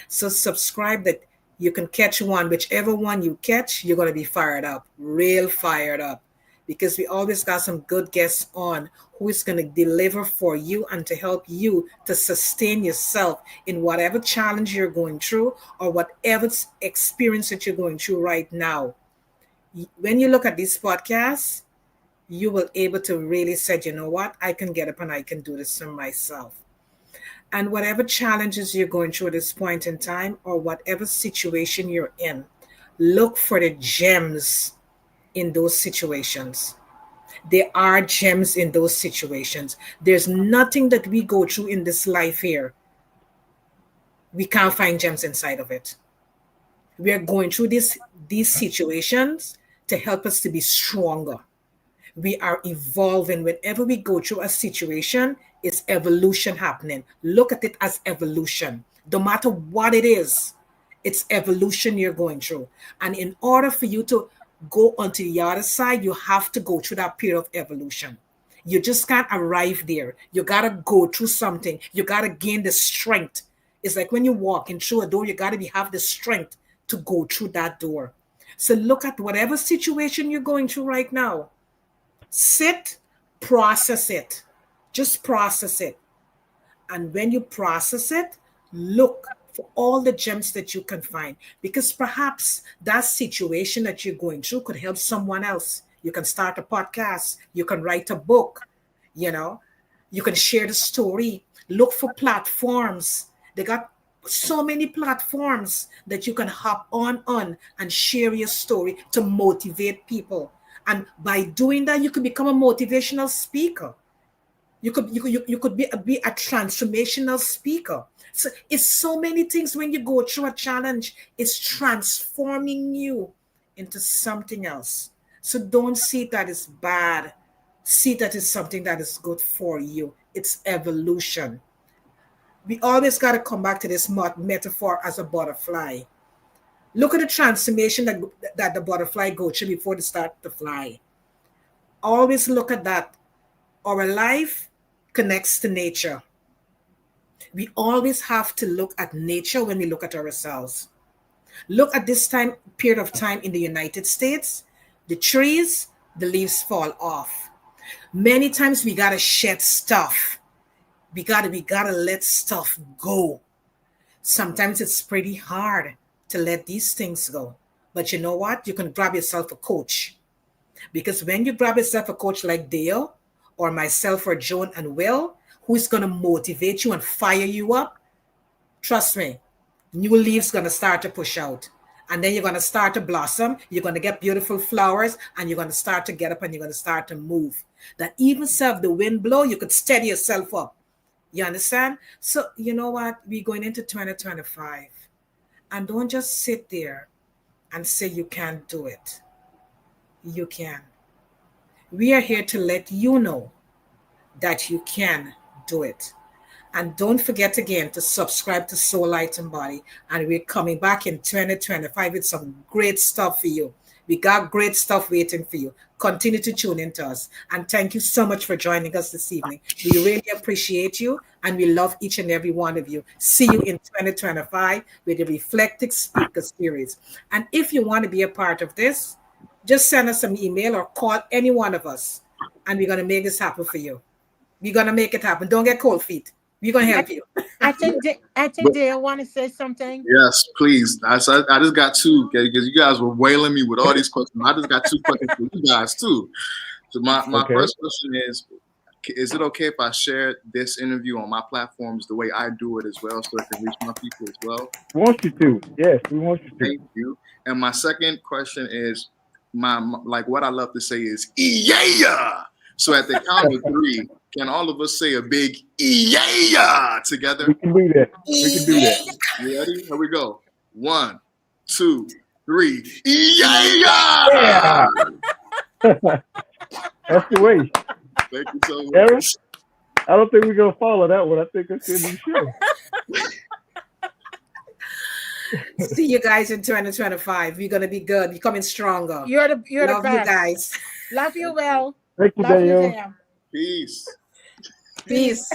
So subscribe, that you can catch one. Whichever one you catch, you're going to be fired up, real fired up, because we always got some good guests on who is going to deliver for you and to help you to sustain yourself in whatever challenge you're going through, or whatever experience that you're going through right now. When you look at these podcasts, you will able to really say, you know what, I can get up and I can do this for myself. And whatever challenges you're going through at this point in time, or whatever situation you're in, look for the gems in those situations. There are gems in those situations. There's nothing that we go through in this life here, we can't find gems inside of it. We are going through these situations to help us to be stronger. We are evolving. Whenever we go through a situation, it's evolution happening. Look at it as evolution. No matter what it is, it's evolution you're going through. And in order for you to go onto the other side, you have to go through that period of evolution. You just can't arrive there. You got to go through something. You got to gain the strength. It's like when you're walking through a door, you got to have the strength to go through that door. So look at whatever situation you're going through right now. Sit, process it. Just process it. And when you process it, look for all the gems that you can find, because perhaps that situation that you're going through could help someone else. You can start a podcast, you can write a book, you know, you can share the story. Look for platforms. They got so many platforms that you can hop on and share your story to motivate people. And by doing that, you can become a motivational speaker. You could be a transformational speaker. So it's so many things. When you go through a challenge, it's transforming you into something else. So don't see that as bad. See that as something that is good for you. It's evolution. We always got to come back to this metaphor as a butterfly. Look at the transformation that the butterfly goes through before they start to fly. Always look at that. Our life connects to nature. We always have to look at nature when we look at ourselves. Look at this period of time in the United States. The trees, the leaves fall off. Many times we gotta shed stuff. We gotta let stuff go. Sometimes it's pretty hard to let these things go. But you know what? You can grab yourself a coach. Because when you grab yourself a coach like Dale or myself or Joan and Will, who's going to motivate you and fire you up, trust me, new leaves going to start to push out. And then you're going to start to blossom. You're going to get beautiful flowers and you're going to start to get up and you're going to start to move. That even if the wind blow, you could steady yourself up. You understand? So you know what? We're going into 2025. And don't just sit there and say you can't do it. You can. We are here to let you know that you can do it. And don't forget again to subscribe to Soul Light and Body. And we're coming back in 2025 with some great stuff for you. We got great stuff waiting for you. Continue to tune into us. And thank you so much for joining us this evening. We really appreciate you and we love each and every one of you. See you in 2025 with the Reflective Speaker Series. And if you want to be a part of this, just send us an email or call any one of us. And we're going to make this happen for you. We're going to make it happen. Don't get cold feet. We're going to help you. I think they want to say something. Yes, please. I just got two because you guys were wailing me with all these questions. I just got two questions for you guys too. So my first question is it okay if I share this interview on my platforms the way I do it as well so it can reach my people as well? We want you to. Yes, we want you to. Thank you. And my second question is like what I love to say is yeah. So at the count of three, can all of us say a big yeah together? We can do that. We can do that. You ready? Here we go. 1, 2, 3. Yeah! That's the way. Thank you so much. Aaron, I don't think we're gonna follow that one. I think it's in the show. See you guys in 2025. We're gonna be good. We're coming stronger. You're the Love best. you guys. Love you, Will. Thank you, Love you, Daniel. Dale. Peace. Peace.